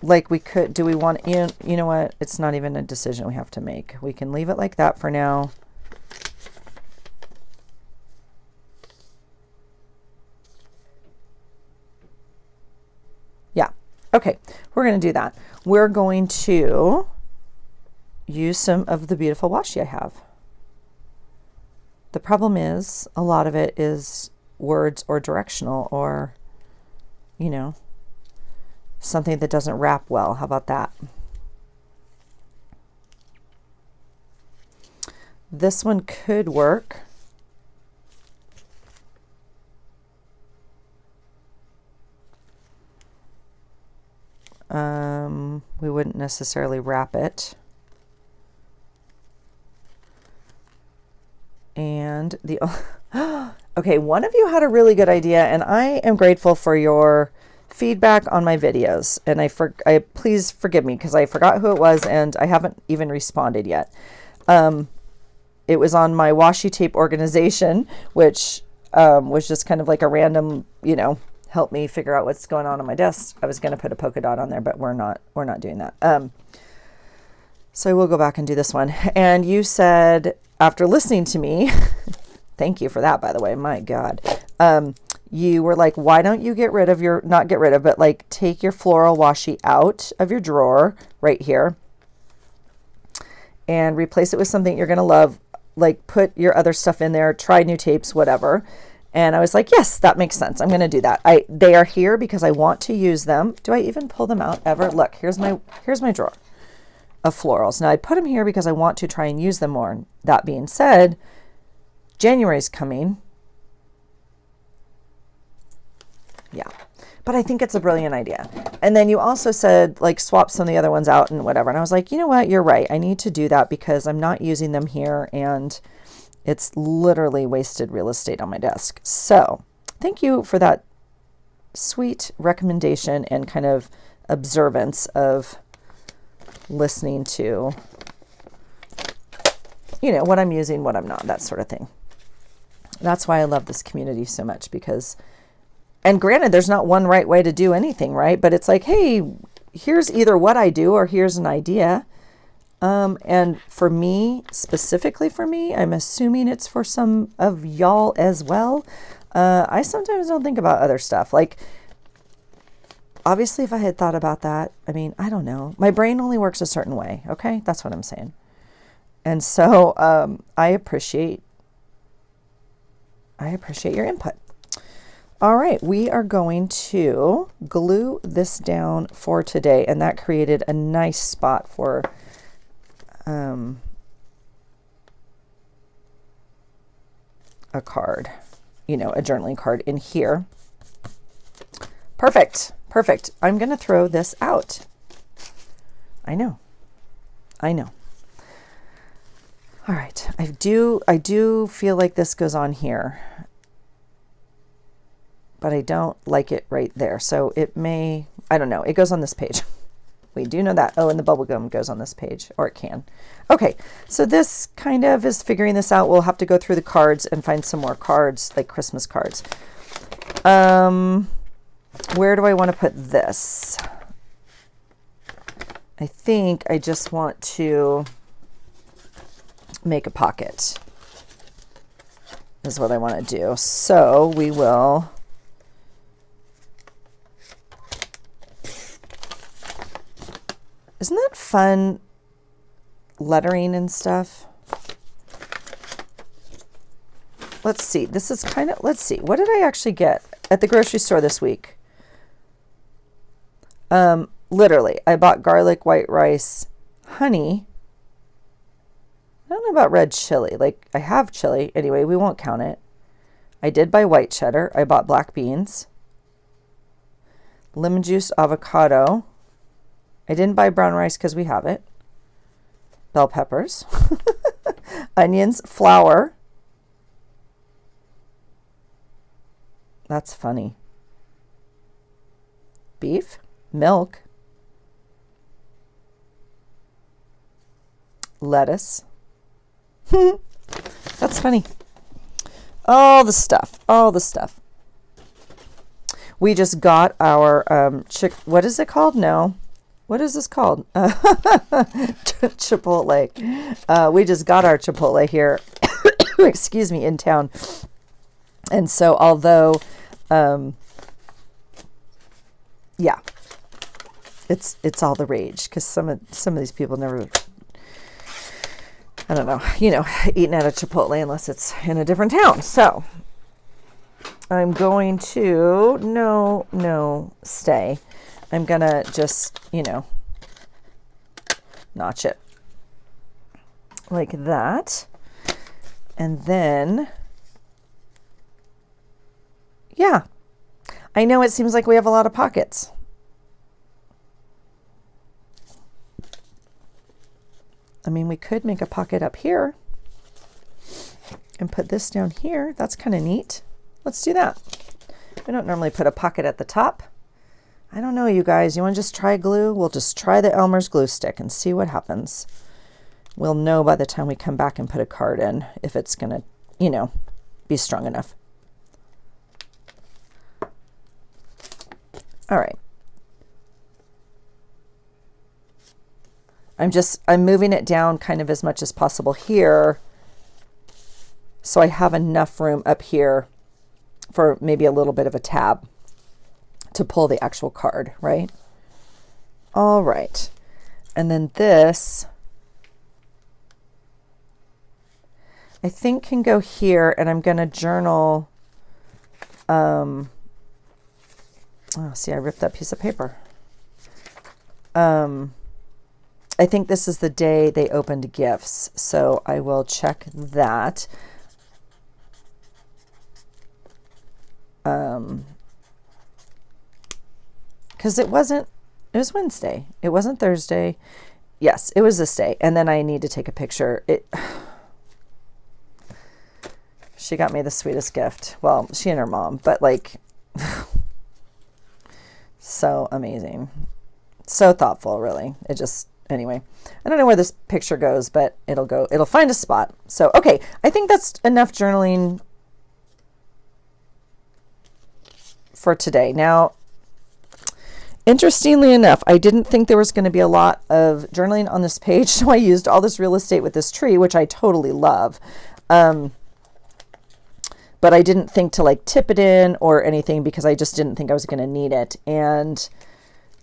Like we could, do we want, you know what? It's not even a decision we have to make. We can leave it like that for now. Yeah. Okay, we're going to do that. We're going to use some of the beautiful washi I have. The problem is a lot of it is words or directional or, you know, something that doesn't wrap well. How about that? This one could work. We wouldn't necessarily wrap it. And the okay, one of you had a really good idea, and I am grateful for your feedback on my videos. And I please forgive me because I forgot who it was, and I haven't even responded yet. It was on my washi tape organization, which was just kind of like a random, you know, help me figure out what's going on my desk. I was going to put a polka dot on there, but we're not doing that. So I will go back and do this one. And you said, after listening to me, thank you for that, by the way, my God. You were like, why don't you get rid of your, not get rid of, but like take your floral washi out of your drawer right here and replace it with something you're going to love, like put your other stuff in there, try new tapes, whatever. And I was like, yes, that makes sense. I'm going to do that. They are here because I want to use them. Do I even pull them out ever? Look, here's my drawer of florals. Now I put them here because I want to try and use them more. That being said, January's coming. Yeah, but I think it's a brilliant idea. And then you also said like swap some of the other ones out and whatever. And I was like, you know what? You're right. I need to do that because I'm not using them here and it's literally wasted real estate on my desk. So thank you for that sweet recommendation and kind of observance of listening to, you know, what I'm using, what I'm not, that sort of thing. That's why I love this community so much because, and granted, there's not one right way to do anything, right? But it's like, hey, here's either what I do or here's an idea. And for me, specifically for me, I'm assuming it's for some of y'all as well. I sometimes don't think about other stuff. Like, obviously, if I had thought about that, I mean, I don't know. My brain only works a certain way. Okay. That's what I'm saying. And so, I appreciate your input. All right. We are going to glue this down for today. And that created a nice spot for, a card, you know, a journaling card in here. Perfect. Perfect. I'm going to throw this out. I know. All right. I do feel like this goes on here, but I don't like it right there. So it may, I don't know. It goes on this page. We do know that. Oh, and the bubble gum goes on this page, or it can. Okay, so this kind of is figuring this out. We'll have to go through the cards and find some more cards, like Christmas cards. Where do I want to put this? I think I just want to make a pocket is what I want to do. So we will isn't that fun lettering and stuff? Let's see. This is kind of, let's see. What did I actually get at the grocery store this week? Literally, I bought garlic, white rice, honey. I don't know about red chili. Like, I have chili. Anyway, we won't count it. I did buy white cheddar. I bought black beans. Lemon juice, avocado. I didn't buy brown rice because we have it. Bell peppers. Onions, flour. That's funny. Beef, milk, lettuce. That's funny. All the stuff. We just got our what is it called? No. What is this called? Chipotle. We just got our Chipotle here. Excuse me, in town. And so although yeah, it's all the rage because some of these people never, I don't know, eating at a Chipotle unless it's in a different town. So I'm going to stay. I'm gonna just notch it like that, and then yeah. I know it seems like we have a lot of pockets. I mean, we could make a pocket up here and put this down here. That's kind of neat. Let's do that. We don't normally put a pocket at the top. I don't know, you guys. You want to just try glue? We'll just try the Elmer's glue stick and see what happens. We'll know by the time we come back and put a card in if it's going to, be strong enough. All right. I'm moving it down kind of as much as possible here, so I have enough room up here for maybe a little bit of a tab to pull the actual card, right? All right. And then this, I think, can go here, and I'm going to journal. Oh, see, I ripped that piece of paper. I think this is the day they opened gifts, so I will check that. Because it was Wednesday. It wasn't Thursday. Yes, it was this day. And then I need to take a picture. She got me the sweetest gift. Well, she and her mom, but like, so amazing. So thoughtful, really. Anyway, I don't know where this picture goes, but it'll find a spot. So, okay, I think that's enough journaling for today. Now, interestingly enough, I didn't think there was going to be a lot of journaling on this page, so I used all this real estate with this tree, which I totally love. But I didn't think to like tip it in or anything because I just didn't think I was going to need it. And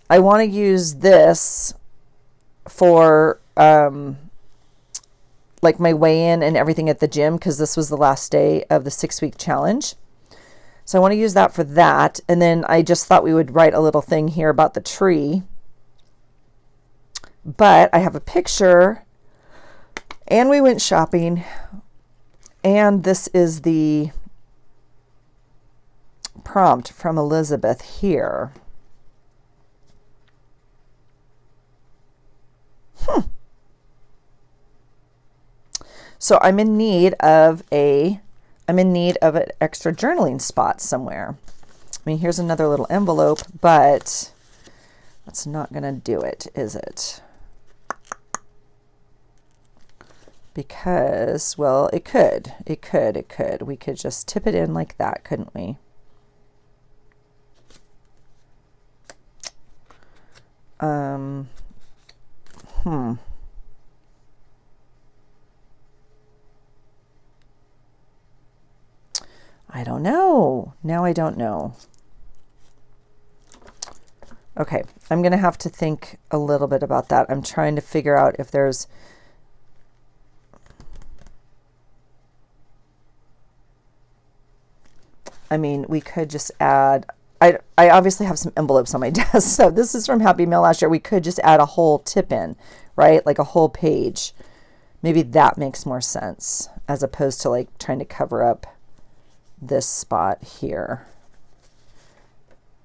I want to use this for like my weigh-in and everything at the gym because this was the last day of the 6-week challenge. So I want to use that for that. And then I just thought we would write a little thing here about the tree. But I have a picture, and we went shopping, and this is the prompt from Elizabeth here. So I'm in need of an extra journaling spot somewhere. I mean, here's another little envelope, but that's not going to do it, is it? Because, well, it could. We could just tip it in like that, couldn't we? I don't know. Now I don't know. Okay, I'm going to have to think a little bit about that. I'm trying to figure out if there's... I mean, we could just add... I obviously have some envelopes on my desk. So this is from Happy Mail last year. We could just add a whole tip in, right? Like a whole page. Maybe that makes more sense as opposed to like trying to cover up this spot here.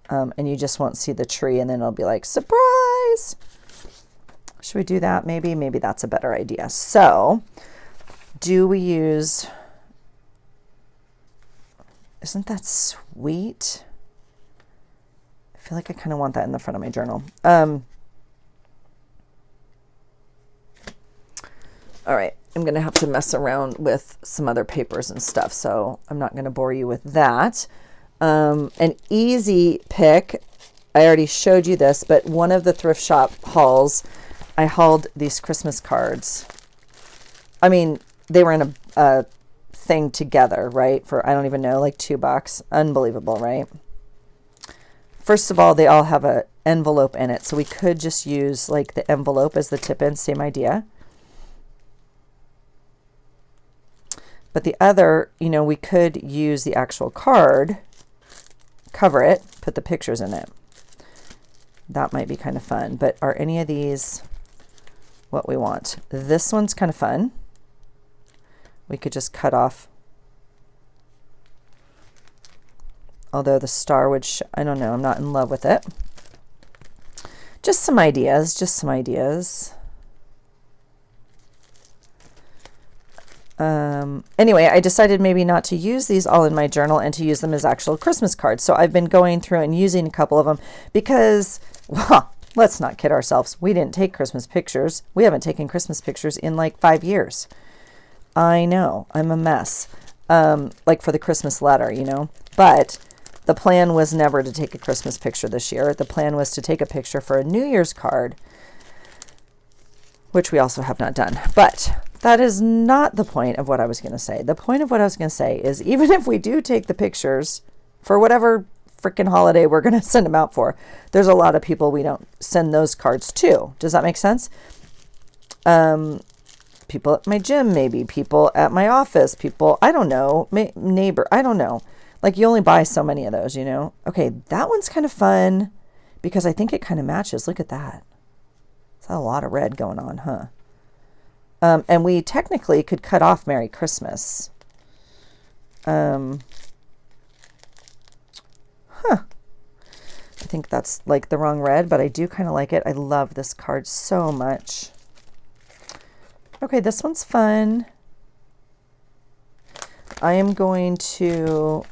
And you just won't see the tree and then it'll be like, surprise! Should we do that? Maybe that's a better idea. So do we use... Isn't that sweet? I feel like I kind of want that in the front of my journal. All right, I'm going to have to mess around with some other papers and stuff, so I'm not going to bore you with that. An easy pick, I already showed you this, but one of the thrift shop hauls, I hauled these Christmas cards. I mean, they were in a thing together, right? For, I don't even know, like $2. Unbelievable, right? First of all, they all have an envelope in it, so we could just use like the envelope as the tip-in, same idea. But the other, you know, we could use the actual card, cover it, put the pictures in it. That might be kind of fun. But are any of these what we want? This one's kind of fun. We could just cut off. Although the star would, I don't know, I'm not in love with it. Just some ideas, just some ideas. Anyway, I decided maybe not to use these all in my journal and to use them as actual Christmas cards. So I've been going through and using a couple of them because, well, let's not kid ourselves. We didn't take Christmas pictures. We haven't taken Christmas pictures in like 5 years. I know, I'm a mess. Like for the Christmas letter, you know, but the plan was never to take a Christmas picture this year. The plan was to take a picture for a New Year's card, which we also have not done. But that is not the point of what I was going to say. The point of what I was going to say is even if we do take the pictures for whatever freaking holiday we're going to send them out for, there's a lot of people we don't send those cards to. Does that make sense? People at my gym, maybe people at my office, people, I don't know, neighbor, I don't know. Like you only buy so many of those, you know? Okay, that one's kind of fun because I think it kind of matches. Look at that. It's a lot of red going on, huh? And we technically could cut off Merry Christmas. I think that's like the wrong red, but I do kind of like it. I love this card so much. Okay, this one's fun. I am going to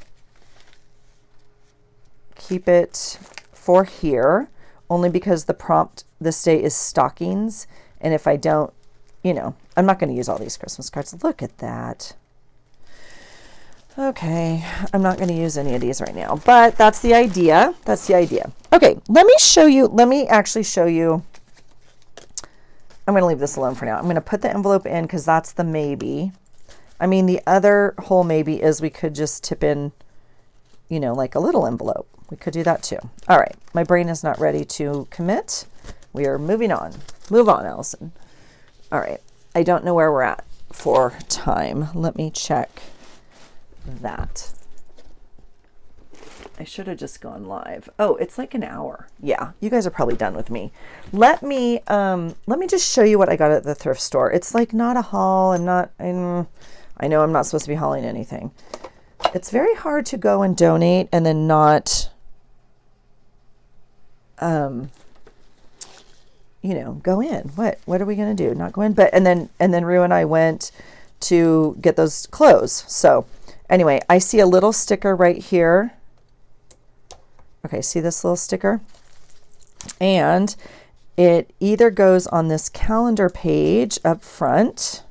keep it for here, only because the prompt this day is stockings. And if I don't, you know, I'm not going to use all these Christmas cards. Look at that. Okay, I'm not going to use any of these right now, but that's the idea. That's the idea. Okay, let me show you. Let me actually show you. I'm going to leave this alone for now. I'm going to put the envelope in because that's the maybe. I mean, the other whole maybe is we could just tip in, you know, like a little envelope. We could do that too. All right. My brain is not ready to commit. We are moving on. Move on, Allison. All right. I don't know where we're at for time. Let me check that. I should have just gone live. Oh, it's like an hour. Yeah, you guys are probably done with me. Let me just show you what I got at the thrift store. It's like not a haul. I know I'm not supposed to be hauling anything. It's very hard to go and donate and then not, you know, go in. What are we going to do? Not go in, but, and then Rue and I went to get those clothes. So anyway, I see a little sticker right here. Okay, see this little sticker? And it either goes on this calendar page up front.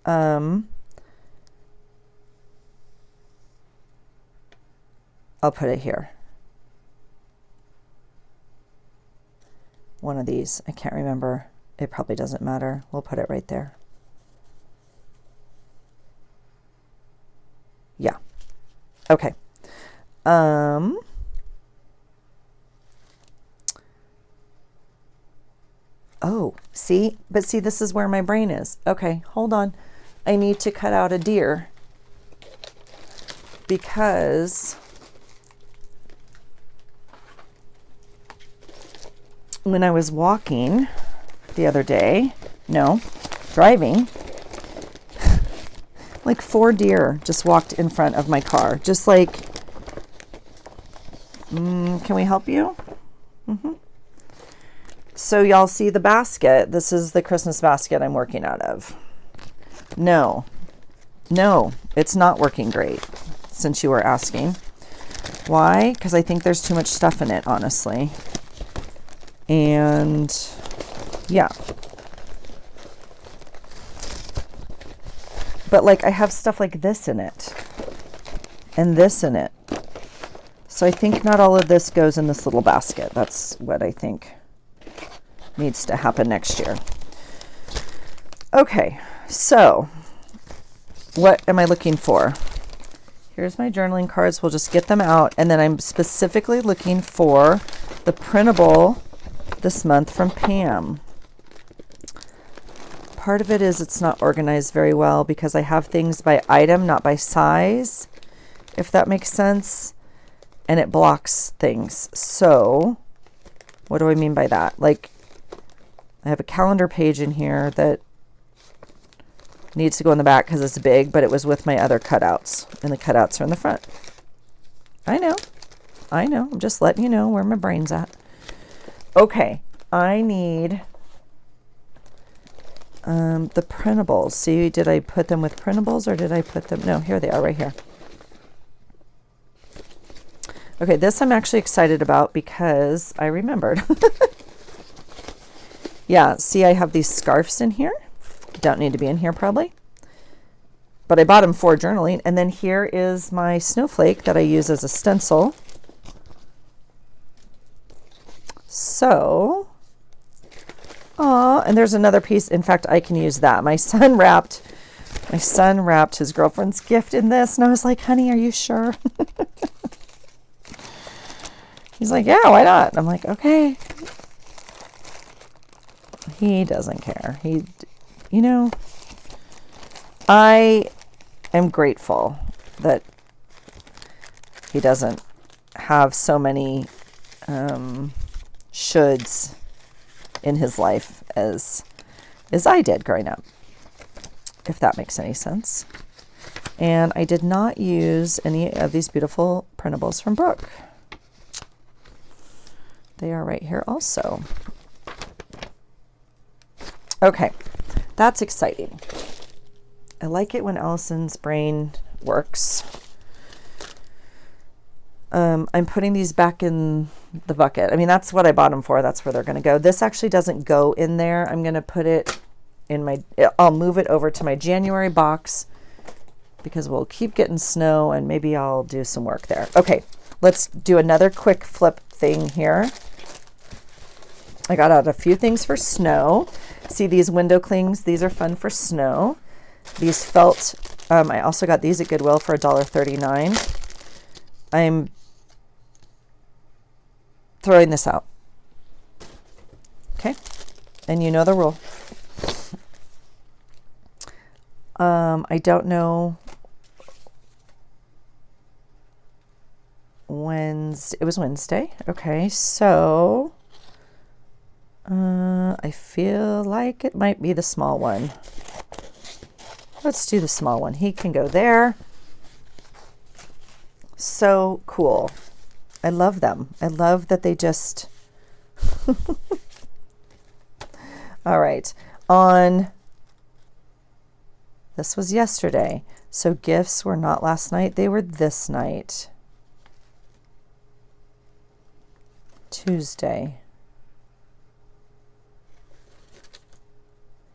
I'll put it here. One of these. I can't remember. It probably doesn't matter. We'll put it right there. Okay. Oh, see? But see, this is where my brain is. Okay, hold on. I need to cut out a deer because when I was walking the other day, driving, like 4 deer just walked in front of my car. Just like, can we help you? So y'all see the basket. This is the Christmas basket I'm working out of. No, it's not working great, since you were asking. Why? Because I think there's too much stuff in it, honestly. And yeah. But like I have stuff like this in it and this in it. So I think not all of this goes in this little basket. That's what I think needs to happen next year. Okay, so what am I looking for? Here's my journaling cards. We'll just get them out. And then I'm specifically looking for the printable this month from Pam. Part of it is it's not organized very well because I have things by item, not by size, if that makes sense. And it blocks things. So what do I mean by that? Like I have a calendar page in here that needs to go in the back because it's big, but it was with my other cutouts, and the cutouts are in the front. I know. I'm just letting you know where my brain's at. Okay, I need the printables. See, did I put them with printables or did I put them? No, here they are right here. Okay, this I'm actually excited about because I remembered. Yeah, see, I have these scarves in here. Don't need to be in here probably. But I bought them for journaling. And then here is my snowflake that I use as a stencil. So, and there's another piece. In fact, I can use that. My son wrapped his girlfriend's gift in this. And I was like, honey, are you sure? He's like, yeah, why not? And I'm like, okay. He doesn't care. I am grateful that he doesn't have so many shoulds in his life as I did growing up, if that makes any sense. And I did not use any of these beautiful printables from Brooke. They are right here also. Okay, that's exciting. I like it when Allison's brain works. I'm putting these back in the bucket. I mean, that's what I bought them for. That's where they're going to go. This actually doesn't go in there. I'm going to put it in I'll move it over to my January box because we'll keep getting snow and maybe I'll do some work there. Okay, let's do another quick flip thing here. I got out a few things for snow. See these window clings? These are fun for snow. These felt, I also got these at Goodwill for $1.39. I'm throwing this out. Okay, and you know the rule. I don't know it was Wednesday. Okay, so I feel like it might be the small one. Let's do the small one. He can go there. So cool. I love them. I love that they just... All right. This was yesterday. So gifts were not last night. They were this night. Tuesday.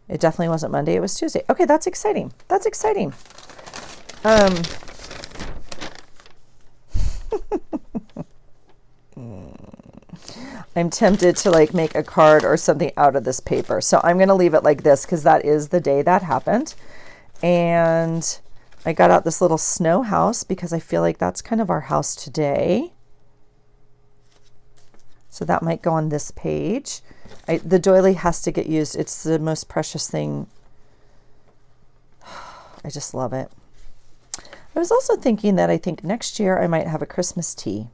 It definitely wasn't Monday. It was Tuesday. Okay, that's exciting. That's exciting. I'm tempted to like make a card or something out of this paper. So I'm going to leave it like this because that is the day that happened. And I got out this little snow house because I feel like that's kind of our house today. So that might go on this page. The doily has to get used. It's the most precious thing. I just love it. I was also thinking that I think next year I might have a Christmas tea,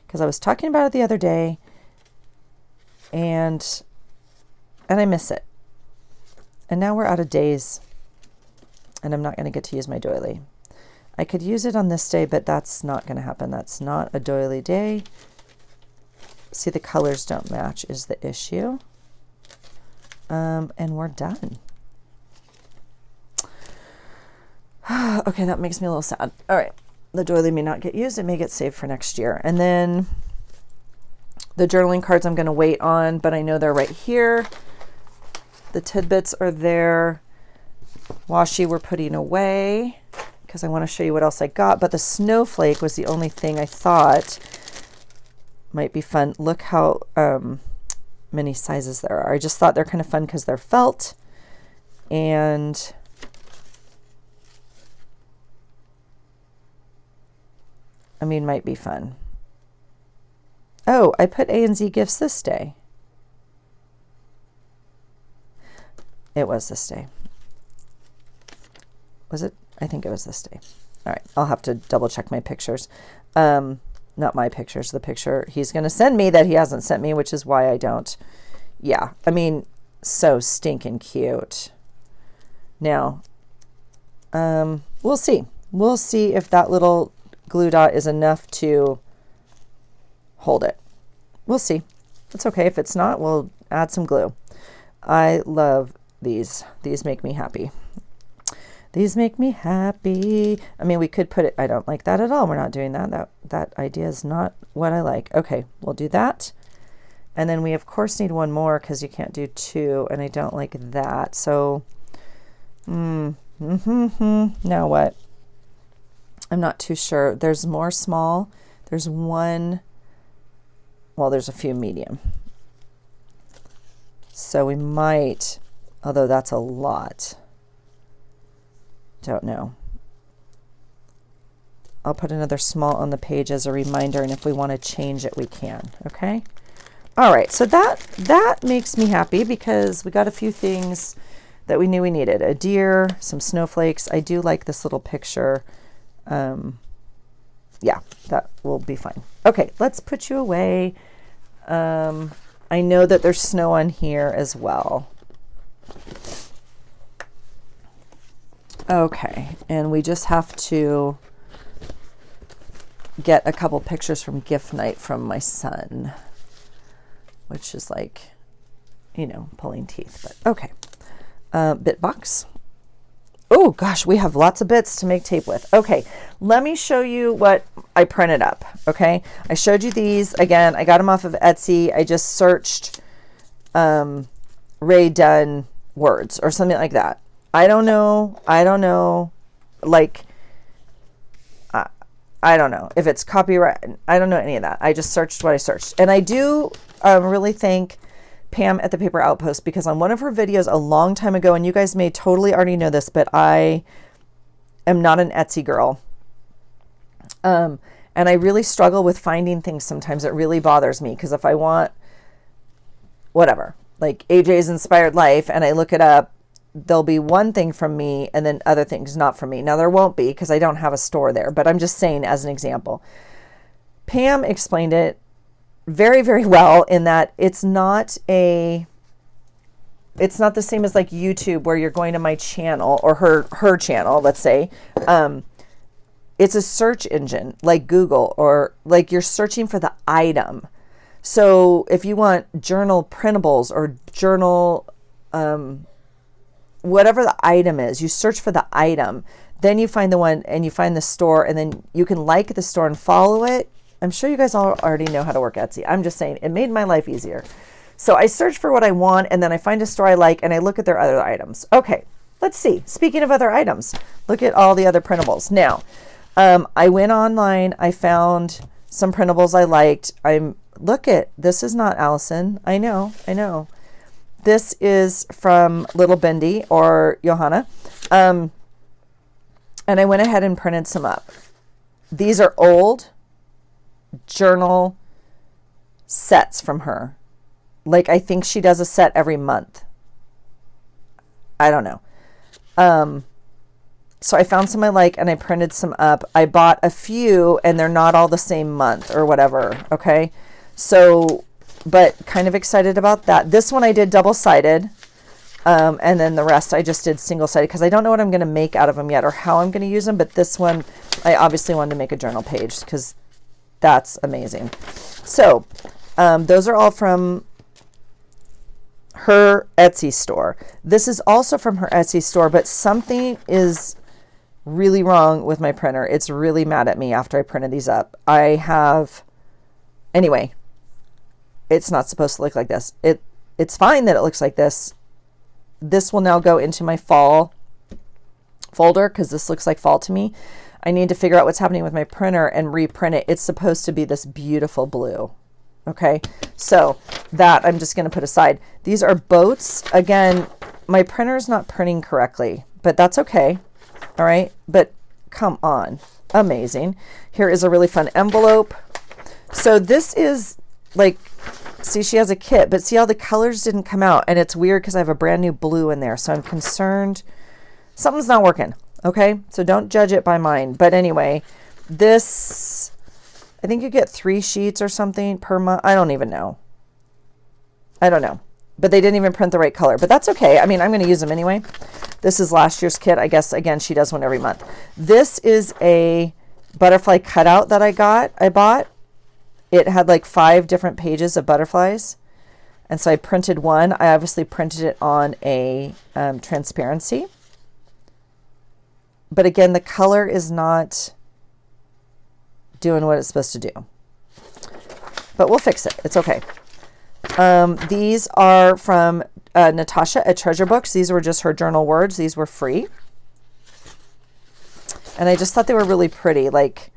because I was talking about it the other day, and I miss it. And now we're out of days, and I'm not going to get to use my doily. I could use it on this day, but that's not going to happen. That's not a doily day. See, the colors don't match is the issue. And we're done. Okay, that makes me a little sad. All right, the doily may not get used. It may get saved for next year. And then the journaling cards I'm going to wait on, but I know they're right here. The tidbits are there. Washi we're putting away because I want to show you what else I got. But the snowflake was the only thing I thought might be fun. Look how many sizes there are. I just thought they're kind of fun because they're felt, and I mean, might be fun. Oh, I put A and Z gifts this day. It was this day. Was it? I think it was this day. All right, I'll have to double check my pictures. Not my pictures, the picture he's going to send me that he hasn't sent me, which is why I don't. Yeah, I mean, so stinking cute. Now, we'll see. We'll see if that little glue dot is enough to hold it. We'll see. It's okay. If it's not, we'll add some glue. I love these. These make me happy. These make me happy. I mean, we could put it, I don't like that at all. We're not doing that. That idea is not what I like. Okay, we'll do that. And then we, of course, need one more because you can't do two, and I don't like that. So, now what? I'm not too sure. There's more small. There's one, well, there's a few medium. So we might, although that's a lot. Don't know. I'll put another small on the page as a reminder, and if we want to change it, we can. Okay. All right. So that makes me happy because we got a few things that we knew we needed. A deer, some snowflakes. I do like this little picture. Yeah, that will be fine. Okay, let's put you away. I know that there's snow on here as well. Okay, and we just have to get a couple pictures from gift night from my son, which is like, you know, pulling teeth, but okay. Bit box. Oh gosh, we have lots of bits to make tape with. Okay, let me show you what I printed up. Okay, I showed you these. Again, I got them off of Etsy. I just searched Ray Dunn words or something like that. I don't know. Like, I don't know if it's copyright. I don't know any of that. I just searched what I searched. And I do really thank Pam at the Paper Outpost, because on one of her videos a long time ago, and you guys may totally already know this, but I am not an Etsy girl. And I really struggle with finding things sometimes. It really bothers me because if I want whatever, like AJ's Inspired Life, and I look it up, there'll be one thing from me and then other things not from me. Now there won't be because I don't have a store there, but I'm just saying as an example. Pam explained it very, very well in that it's not the same as like YouTube where you're going to my channel or her channel, let's say. It's a search engine like Google, or like you're searching for the item. So if you want journal printables or journal, whatever the item is, you search for the item, then you find the one and you find the store, and then you can like the store and follow it. I'm sure you guys all already know how to work Etsy. I'm just saying it made my life easier. So I search for what I want, and then I find a store I like, and I look at their other items. Okay, let's see. Speaking of other items, look at all the other printables. Now, I went online. I found some printables I liked. This is not Allison. I know. This is from Little Bendy or Johanna. and I went ahead and printed some up. These are old journal sets from her. Like, I think she does a set every month. I don't know. So I found some I like, and I printed some up. I bought a few, and they're not all the same month or whatever. Okay. So, but kind of excited about that. This one I did double-sided. And then the rest I just did single-sided because I don't know what I'm going to make out of them yet or how I'm going to use them. But this one, I obviously wanted to make a journal page because that's amazing. So those are all from her Etsy store. This is also from her Etsy store, but something is really wrong with my printer. It's really mad at me after I printed these up. Anyway, it's not supposed to look like this. It's fine that it looks like this. This will now go into my fall folder because this looks like fall to me. I need to figure out what's happening with my printer and reprint it. It's supposed to be this beautiful blue. Okay, so that I'm just going to put aside. These are boats. Again, my printer is not printing correctly, but that's okay. All right, but come on. Amazing. Here is a really fun envelope. So this is like, see, she has a kit, but see how the colors didn't come out, and it's weird because I have a brand new blue in there, so I'm concerned something's not working. Okay, so don't judge it by mine. But anyway, this, I think you get 3 sheets or something per month. I don't even know. I don't know, but they didn't even print the right color, but that's okay. I mean, I'm going to use them anyway. This is last year's kit. I guess, again, she does one every month. This is a butterfly cutout that I bought. It had like 5 different pages of butterflies. And so I printed one. I obviously printed it on a transparency. But again, the color is not doing what it's supposed to do. But we'll fix it. It's okay. These are from Natasha at Treasure Books. These were just her journal words. These were free. And I just thought they were really pretty. Like,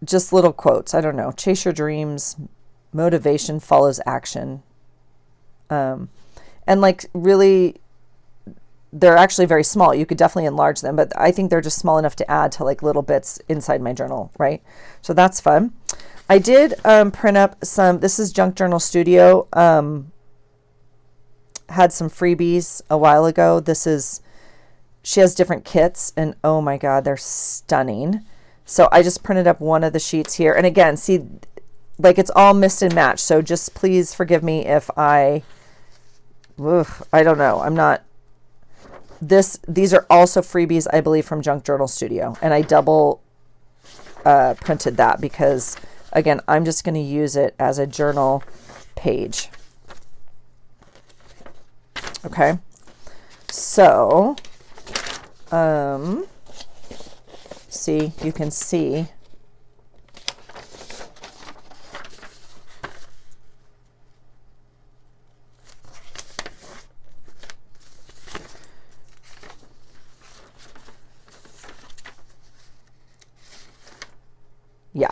just little quotes. I don't know. Chase your dreams. Motivation follows action. And like, really, they're actually very small. You could definitely enlarge them, but I think they're just small enough to add to like little bits inside my journal, right? So that's fun. I did print up some, this is Junk Journal Studio. Had some freebies a while ago. She has different kits, and oh my God, they're stunning. So I just printed up one of the sheets here. And again, see, like, it's all mixed and matched. So just please forgive me if I don't know. I'm not, these are also freebies, I believe, from Junk Journal Studio. And I double printed that because, again, I'm just going to use it as a journal page. Okay. So, see, you can see. Yeah.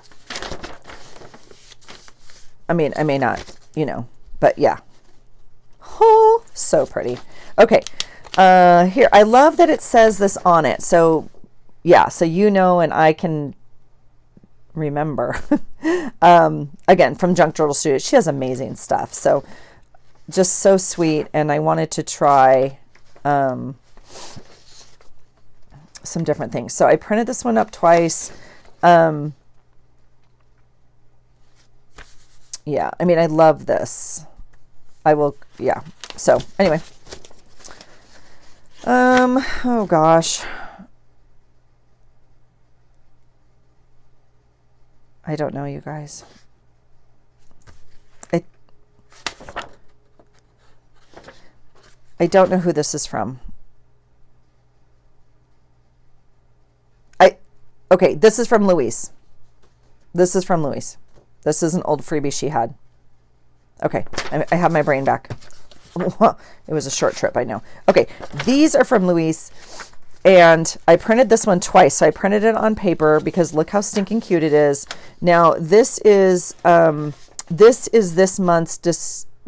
I mean, I may not, but yeah. Oh, so pretty. Okay. Here, I love that it says this on it. So yeah, so and I can remember. Again, from Junk Journal Studio. She has amazing stuff. So just so sweet. And I wanted to try some different things. So I printed this one up twice. Yeah, I mean, I love this. Yeah. So anyway. Oh gosh. I don't know, you guys. I don't know who this is from. Okay, this is from Louise. This is from Louise. This is an old freebie she had. Okay, I have my brain back. It was a short trip, I know. Okay, these are from Louise, and I printed this one twice. So I printed it on paper because look how stinking cute it is. Now this is this month's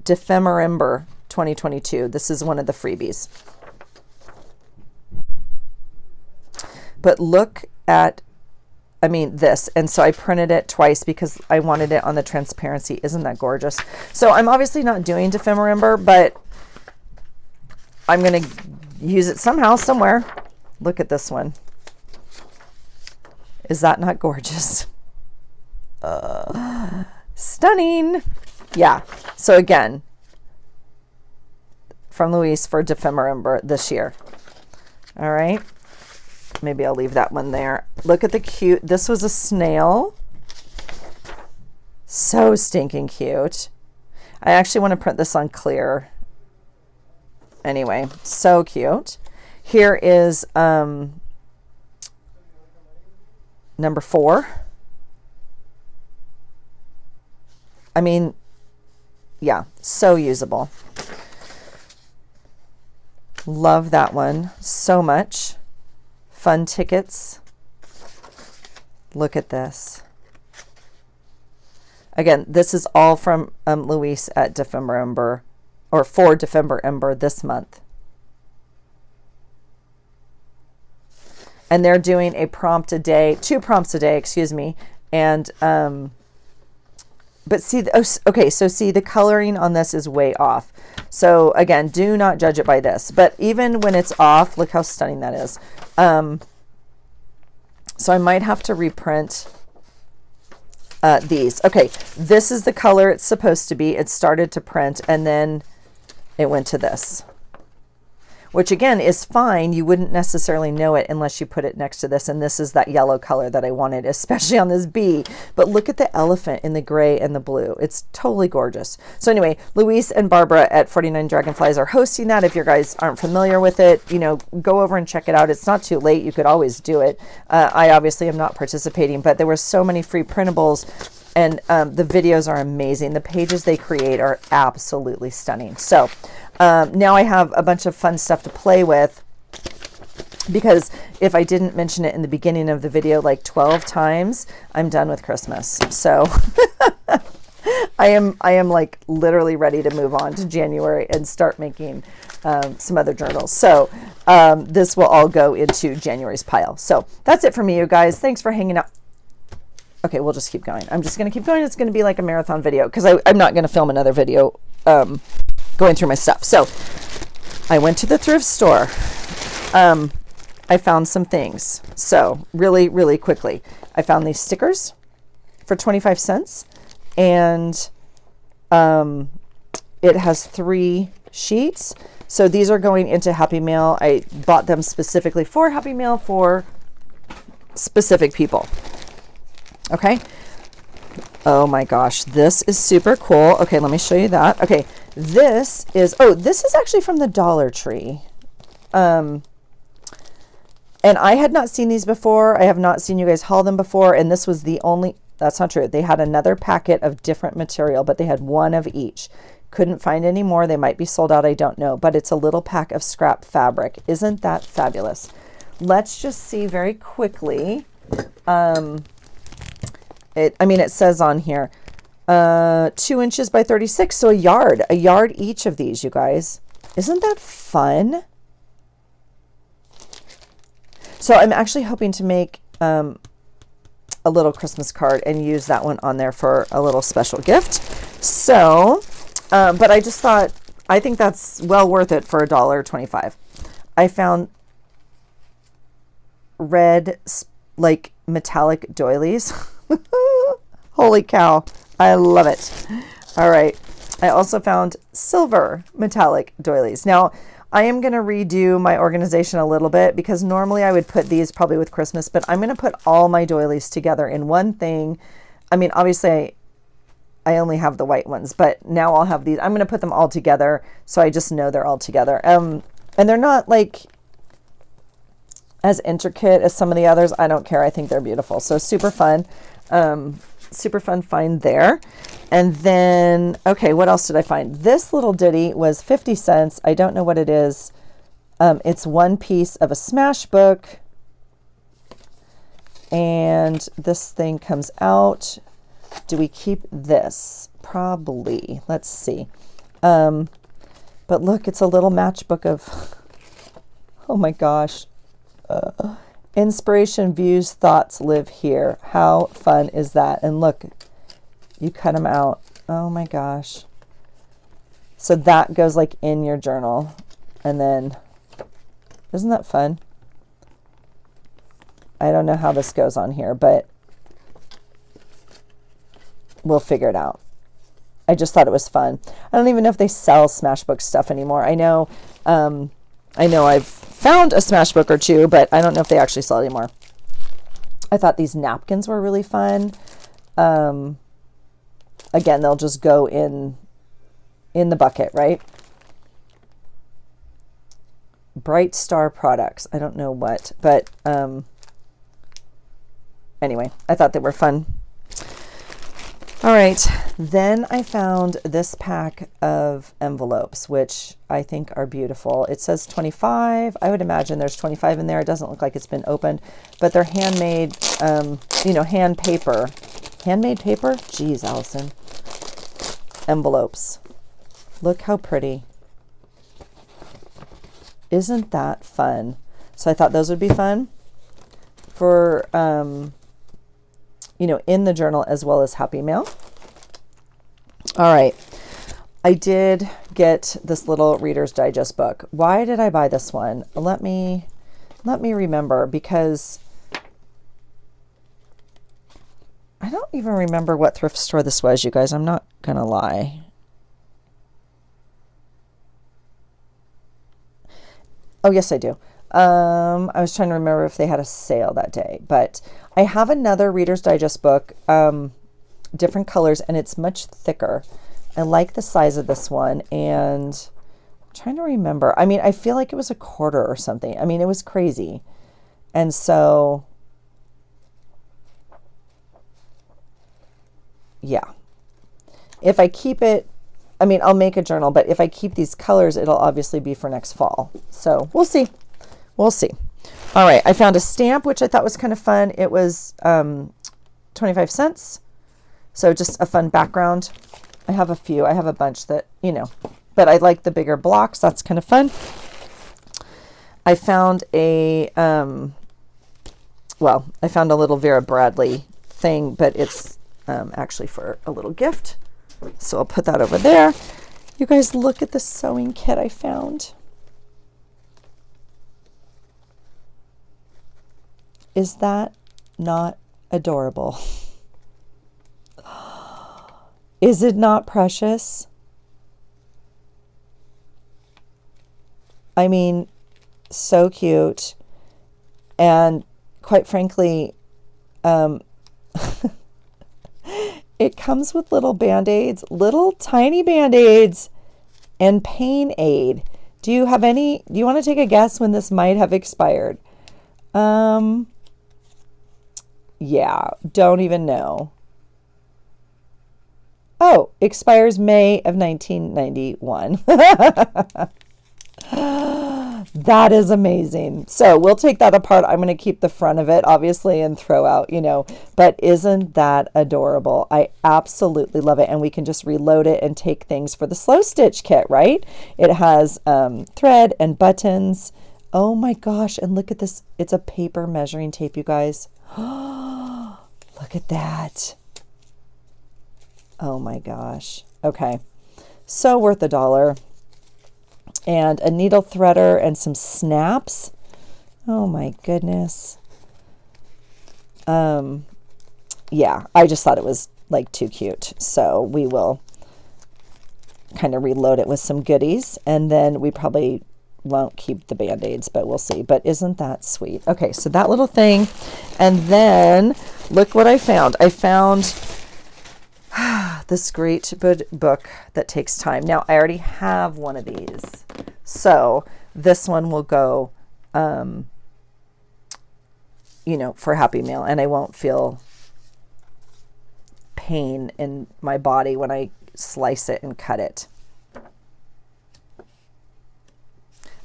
December 2022. This is one of the freebies. but look at, I mean, this. And so I printed it twice because I wanted it on the transparency. Isn't that gorgeous? So I'm obviously not doing ephemera, but I'm going to use it somehow, somewhere. Look at this one. Is that not gorgeous? Stunning. Yeah. So again, from Louise for ephemera this year. All right. Maybe I'll leave that one there. Look at the cute. This was a snail. So stinking cute. I actually want to print this on clear. Anyway, so cute. Here is number 4. I mean, yeah, so usable. Love that one so much. Fun tickets. Look at this. Again, this is all from Louise at Ephemera, or for Ephemera this month. And they're doing a prompt a day, 2 prompts a day, excuse me. And, but see, okay, so see the coloring on this is way off. So again, do not judge it by this, but even when it's off, look how stunning that is. So I might have to reprint these. Okay, this is the color it's supposed to be. It started to print and then it went to this, which again is fine. You wouldn't necessarily know it unless you put it next to this. And this is that yellow color that I wanted, especially on this bee. But look at the elephant in the gray and the blue. It's totally gorgeous. So anyway, Louise and Barbara at 49 Dragonflies are hosting that. If you guys aren't familiar with it, you know, go over and check it out. It's not too late. You could always do it. I obviously am not participating, but there were so many free printables. And the videos are amazing. The pages they create are absolutely stunning. So now I have a bunch of fun stuff to play with, because if I didn't mention it in the beginning of the video like 12 times, I'm done with Christmas. So I am like literally ready to move on to January and start making some other journals. So this will all go into January's pile. So that's it for me, you guys. Thanks for hanging out. Okay, we'll just keep going. I'm just going to keep going. It's going to be like a marathon video because I'm not going to film another video going through my stuff. So I went to the thrift store. I found some things. So really, really quickly, I found these stickers for 25 cents. And it has 3 sheets. So these are going into Happy Mail. I bought them specifically for Happy Mail for specific people. Okay. Oh my gosh, this is super cool. Okay, let me show you that. Okay, this is, oh, this is actually from the Dollar Tree. And I had not seen these before. I have not seen you guys haul them before. And this was the only, that's not true. They had another packet of different material, but they had 1 of each. Couldn't find any more. They might be sold out. I don't know, but it's a little pack of scrap fabric. Isn't that fabulous? Let's just see very quickly. I mean, it says on here, 2 inches by 36. So a yard each of these, you guys. Isn't that fun? So I'm actually hoping to make a little Christmas card and use that one on there for a little special gift. So, but I just thought, I think that's well worth it for $1.25. I found red, like metallic doilies. Holy cow. I love it. All right. I also found silver metallic doilies. Now, I am going to redo my organization a little bit because normally I would put these probably with Christmas, but I'm going to put all my doilies together in one thing. I mean, obviously I only have the white ones, but now I'll have these. I'm going to put them all together so I just know they're all together. And they're not like as intricate as some of the others. I don't care. I think they're beautiful. So super fun. Super fun find there. And then, okay, what else did I find? This little ditty was 50 cents. I don't know what it is. It's 1 piece of a smash book. And this thing comes out. Do we keep this? Probably. Let's see. But look, it's a little matchbook of, oh my gosh. Inspiration, views, thoughts live here. How fun is that? And look, you cut them out. Oh my gosh. So that goes like in your journal. And then, isn't that fun? I don't know how this goes on here, but we'll figure it out. I just thought it was fun. I don't even know if they sell Smashbook stuff anymore. I know I've found a Smashbook or two, but I don't know if they actually sell it anymore. I thought these napkins were really fun. Again, they'll just go in the bucket, right? Bright Star Products. I don't know what, but anyway, I thought they were fun. All right, then I found this pack of envelopes, which I think are beautiful. It says 25. I would imagine there's 25 in there. It doesn't look like it's been opened, but they're handmade, hand paper. Handmade paper? Geez, Allison. Envelopes. Look how pretty. Isn't that fun? So I thought those would be fun for, in the journal as well as Happy Mail. All right. I did get this little Reader's Digest book. Why did I buy this one? Let me remember, because I don't even remember what thrift store this was, you guys. I'm not going to lie. Oh, yes, I do. I was trying to remember if they had a sale that day, but I have another Reader's Digest book, different colors, and it's much thicker. I like the size of this one, and I'm trying to remember. I mean, I feel like it was a quarter or something. I mean, it was crazy. And so, yeah. If I keep it, I mean, I'll make a journal, but if I keep these colors, it'll obviously be for next fall. So we'll see. We'll see. All right. I found a stamp, which I thought was kind of fun. It was 25 cents. So just a fun background. I have a few. I have a bunch that, but I like the bigger blocks. That's kind of fun. I found I found a little Vera Bradley thing, but it's actually for a little gift. So I'll put that over there. You guys, look at the sewing kit I found. Is that not adorable? Is it not precious? I mean, so cute. And quite frankly, it comes with little Band-Aids, little tiny Band-Aids, and pain aid. Do you want to take a guess when this might have expired? Yeah, don't even know. Oh, expires May of 1991. That is amazing. So we'll take that apart. I'm going to keep the front of it, obviously, and throw out, but isn't that adorable? I absolutely love it. And we can just reload it and take things for the slow stitch kit, right? It has thread and buttons. Oh my gosh. And look at this. It's a paper measuring tape, you guys. Look at that. Oh my gosh. Okay. So worth $1. And a needle threader and some snaps. Oh my goodness. Yeah, I just thought it was like too cute. So we will kind of reload it with some goodies, and then we probably won't keep the Band-Aids, but we'll see. But isn't that sweet? Okay, so that little thing. And then look what I found. I found this great book that takes time. Now, I already have one of these. So this one will go, for Happy Mail, and I won't feel pain in my body when I slice it and cut it.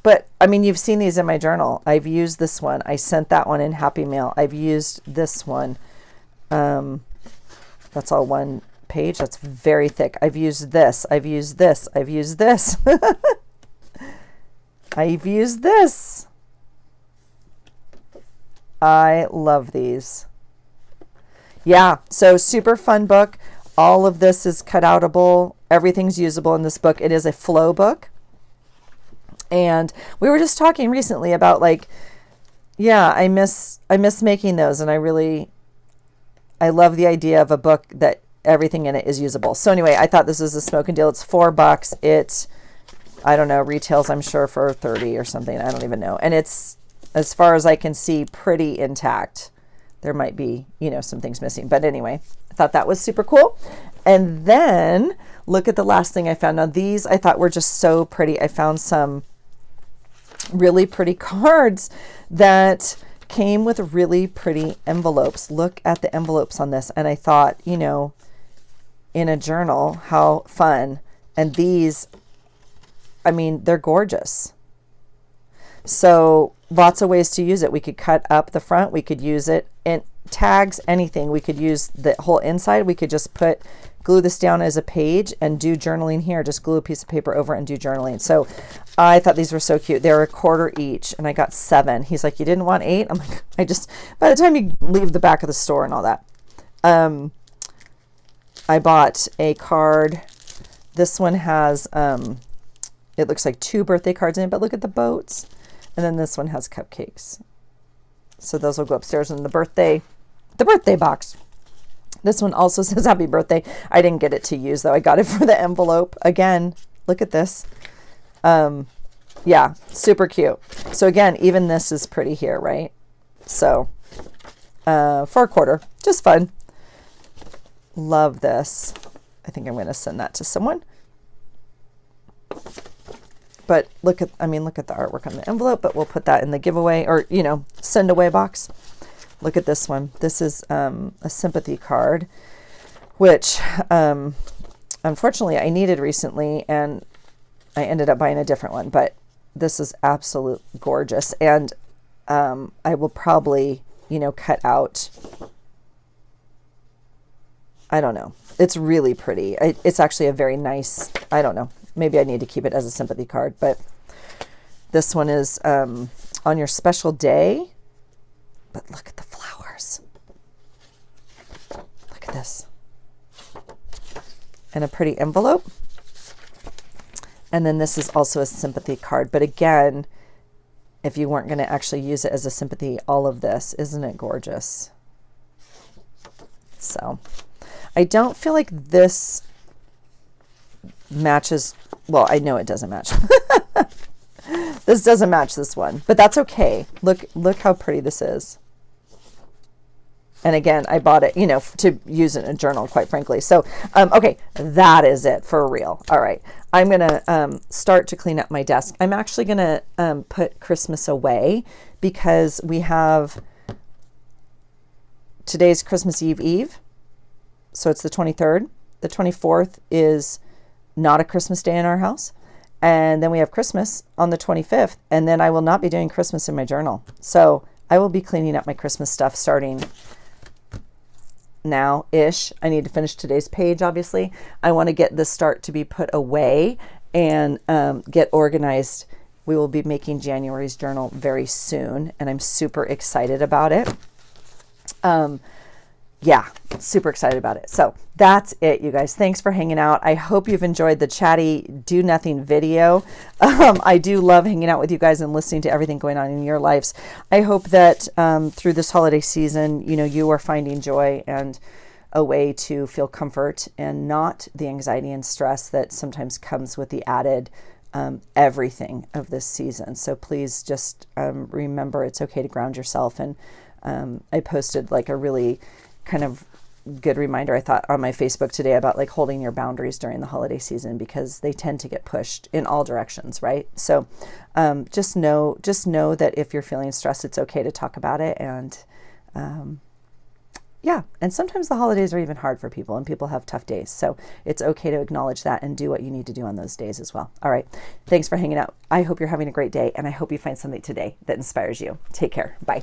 But, I mean, you've seen these in my journal. I've used this one. I sent that one in Happy Mail. I've used this one. That's all one page. That's very thick. I've used this. I've used this. I've used this. I've used this. I love these. Yeah, so super fun book. All of this is cutoutable. Everything's usable in this book. It is a flow book. And we were just talking recently about like, yeah, I miss making those, and I love the idea of a book that everything in it is usable. So anyway, I thought this was a smoking deal. It's $4. It, I don't know, retails I'm sure for 30 or something. I don't even know. And it's, as far as I can see, pretty intact. There might be, you know, some things missing. But anyway, I thought that was super cool. And then look at the last thing I found. Now these I thought were just so pretty. I found some really pretty cards that came with really pretty envelopes. Look at the envelopes on this. And I thought, you know, in a journal, how fun. And these, I mean, they're gorgeous. So lots of ways to use it. We could cut up the front. We could use it in tags, anything. We could use the whole inside. We could just glue this down as a page and do journaling here. Just glue a piece of paper over and do journaling. So I thought these were so cute. They were $1/4 each, and I got 7. He's like, you didn't want 8? I'm like, by the time you leave the back of the store and all that. I bought a card. This one has, it looks like 2 birthday cards in it, but look at the boats. And then this one has cupcakes. So those will go upstairs in the birthday box. This one also says happy birthday. I didn't get it to use though. I got it for the envelope. Again, look at this. Yeah, super cute. So again, even this is pretty here, right? So for $1/4, just fun. Love this. I think I'm going to send that to someone. But look at the artwork on the envelope, but we'll put that in the giveaway or, you know, send away box. Look at this one. This is a sympathy card, which unfortunately I needed recently, and I ended up buying a different one, but this is absolute gorgeous. And I will probably, you know, cut out, I don't know. It's really pretty. It's actually a very nice, I don't know. Maybe I need to keep it as a sympathy card, but this one is on your special day. But look at the flowers. Look at this. And a pretty envelope. And then this is also a sympathy card. But again, if you weren't going to actually use it as a sympathy, all of this, isn't it gorgeous? So I don't feel like this matches. Well, I know it doesn't match. This doesn't match this one, but that's okay. Look how pretty this is. And again, I bought it, you know, to use in a journal, quite frankly. So, okay, that is it for real. All right, I'm going to start to clean up my desk. I'm actually going to put Christmas away because we have, today's Christmas Eve. So it's the 23rd. The 24th is not a Christmas day in our house. And then we have Christmas on the 25th. And then I will not be doing Christmas in my journal. So I will be cleaning up my Christmas stuff starting now-ish. I need to finish today's page, obviously. I want to get this start to be put away and get organized. We will be making January's journal very soon, and I'm super excited about it. Yeah, super excited about it. So that's it, you guys. Thanks for hanging out. I hope you've enjoyed the chatty do nothing video. I do love hanging out with you guys and listening to everything going on in your lives. I hope that through this holiday season, you know, you are finding joy and a way to feel comfort and not the anxiety and stress that sometimes comes with the added everything of this season. So please just remember it's okay to ground yourself. And I posted like a really kind of good reminder, I thought, on my Facebook today about like holding your boundaries during the holiday season because they tend to get pushed in all directions, right? So just know that if you're feeling stressed, it's okay to talk about it. And yeah, and sometimes the holidays are even hard for people and people have tough days. So it's okay to acknowledge that and do what you need to do on those days as well. All right. Thanks for hanging out. I hope you're having a great day, and I hope you find something today that inspires you. Take care. Bye.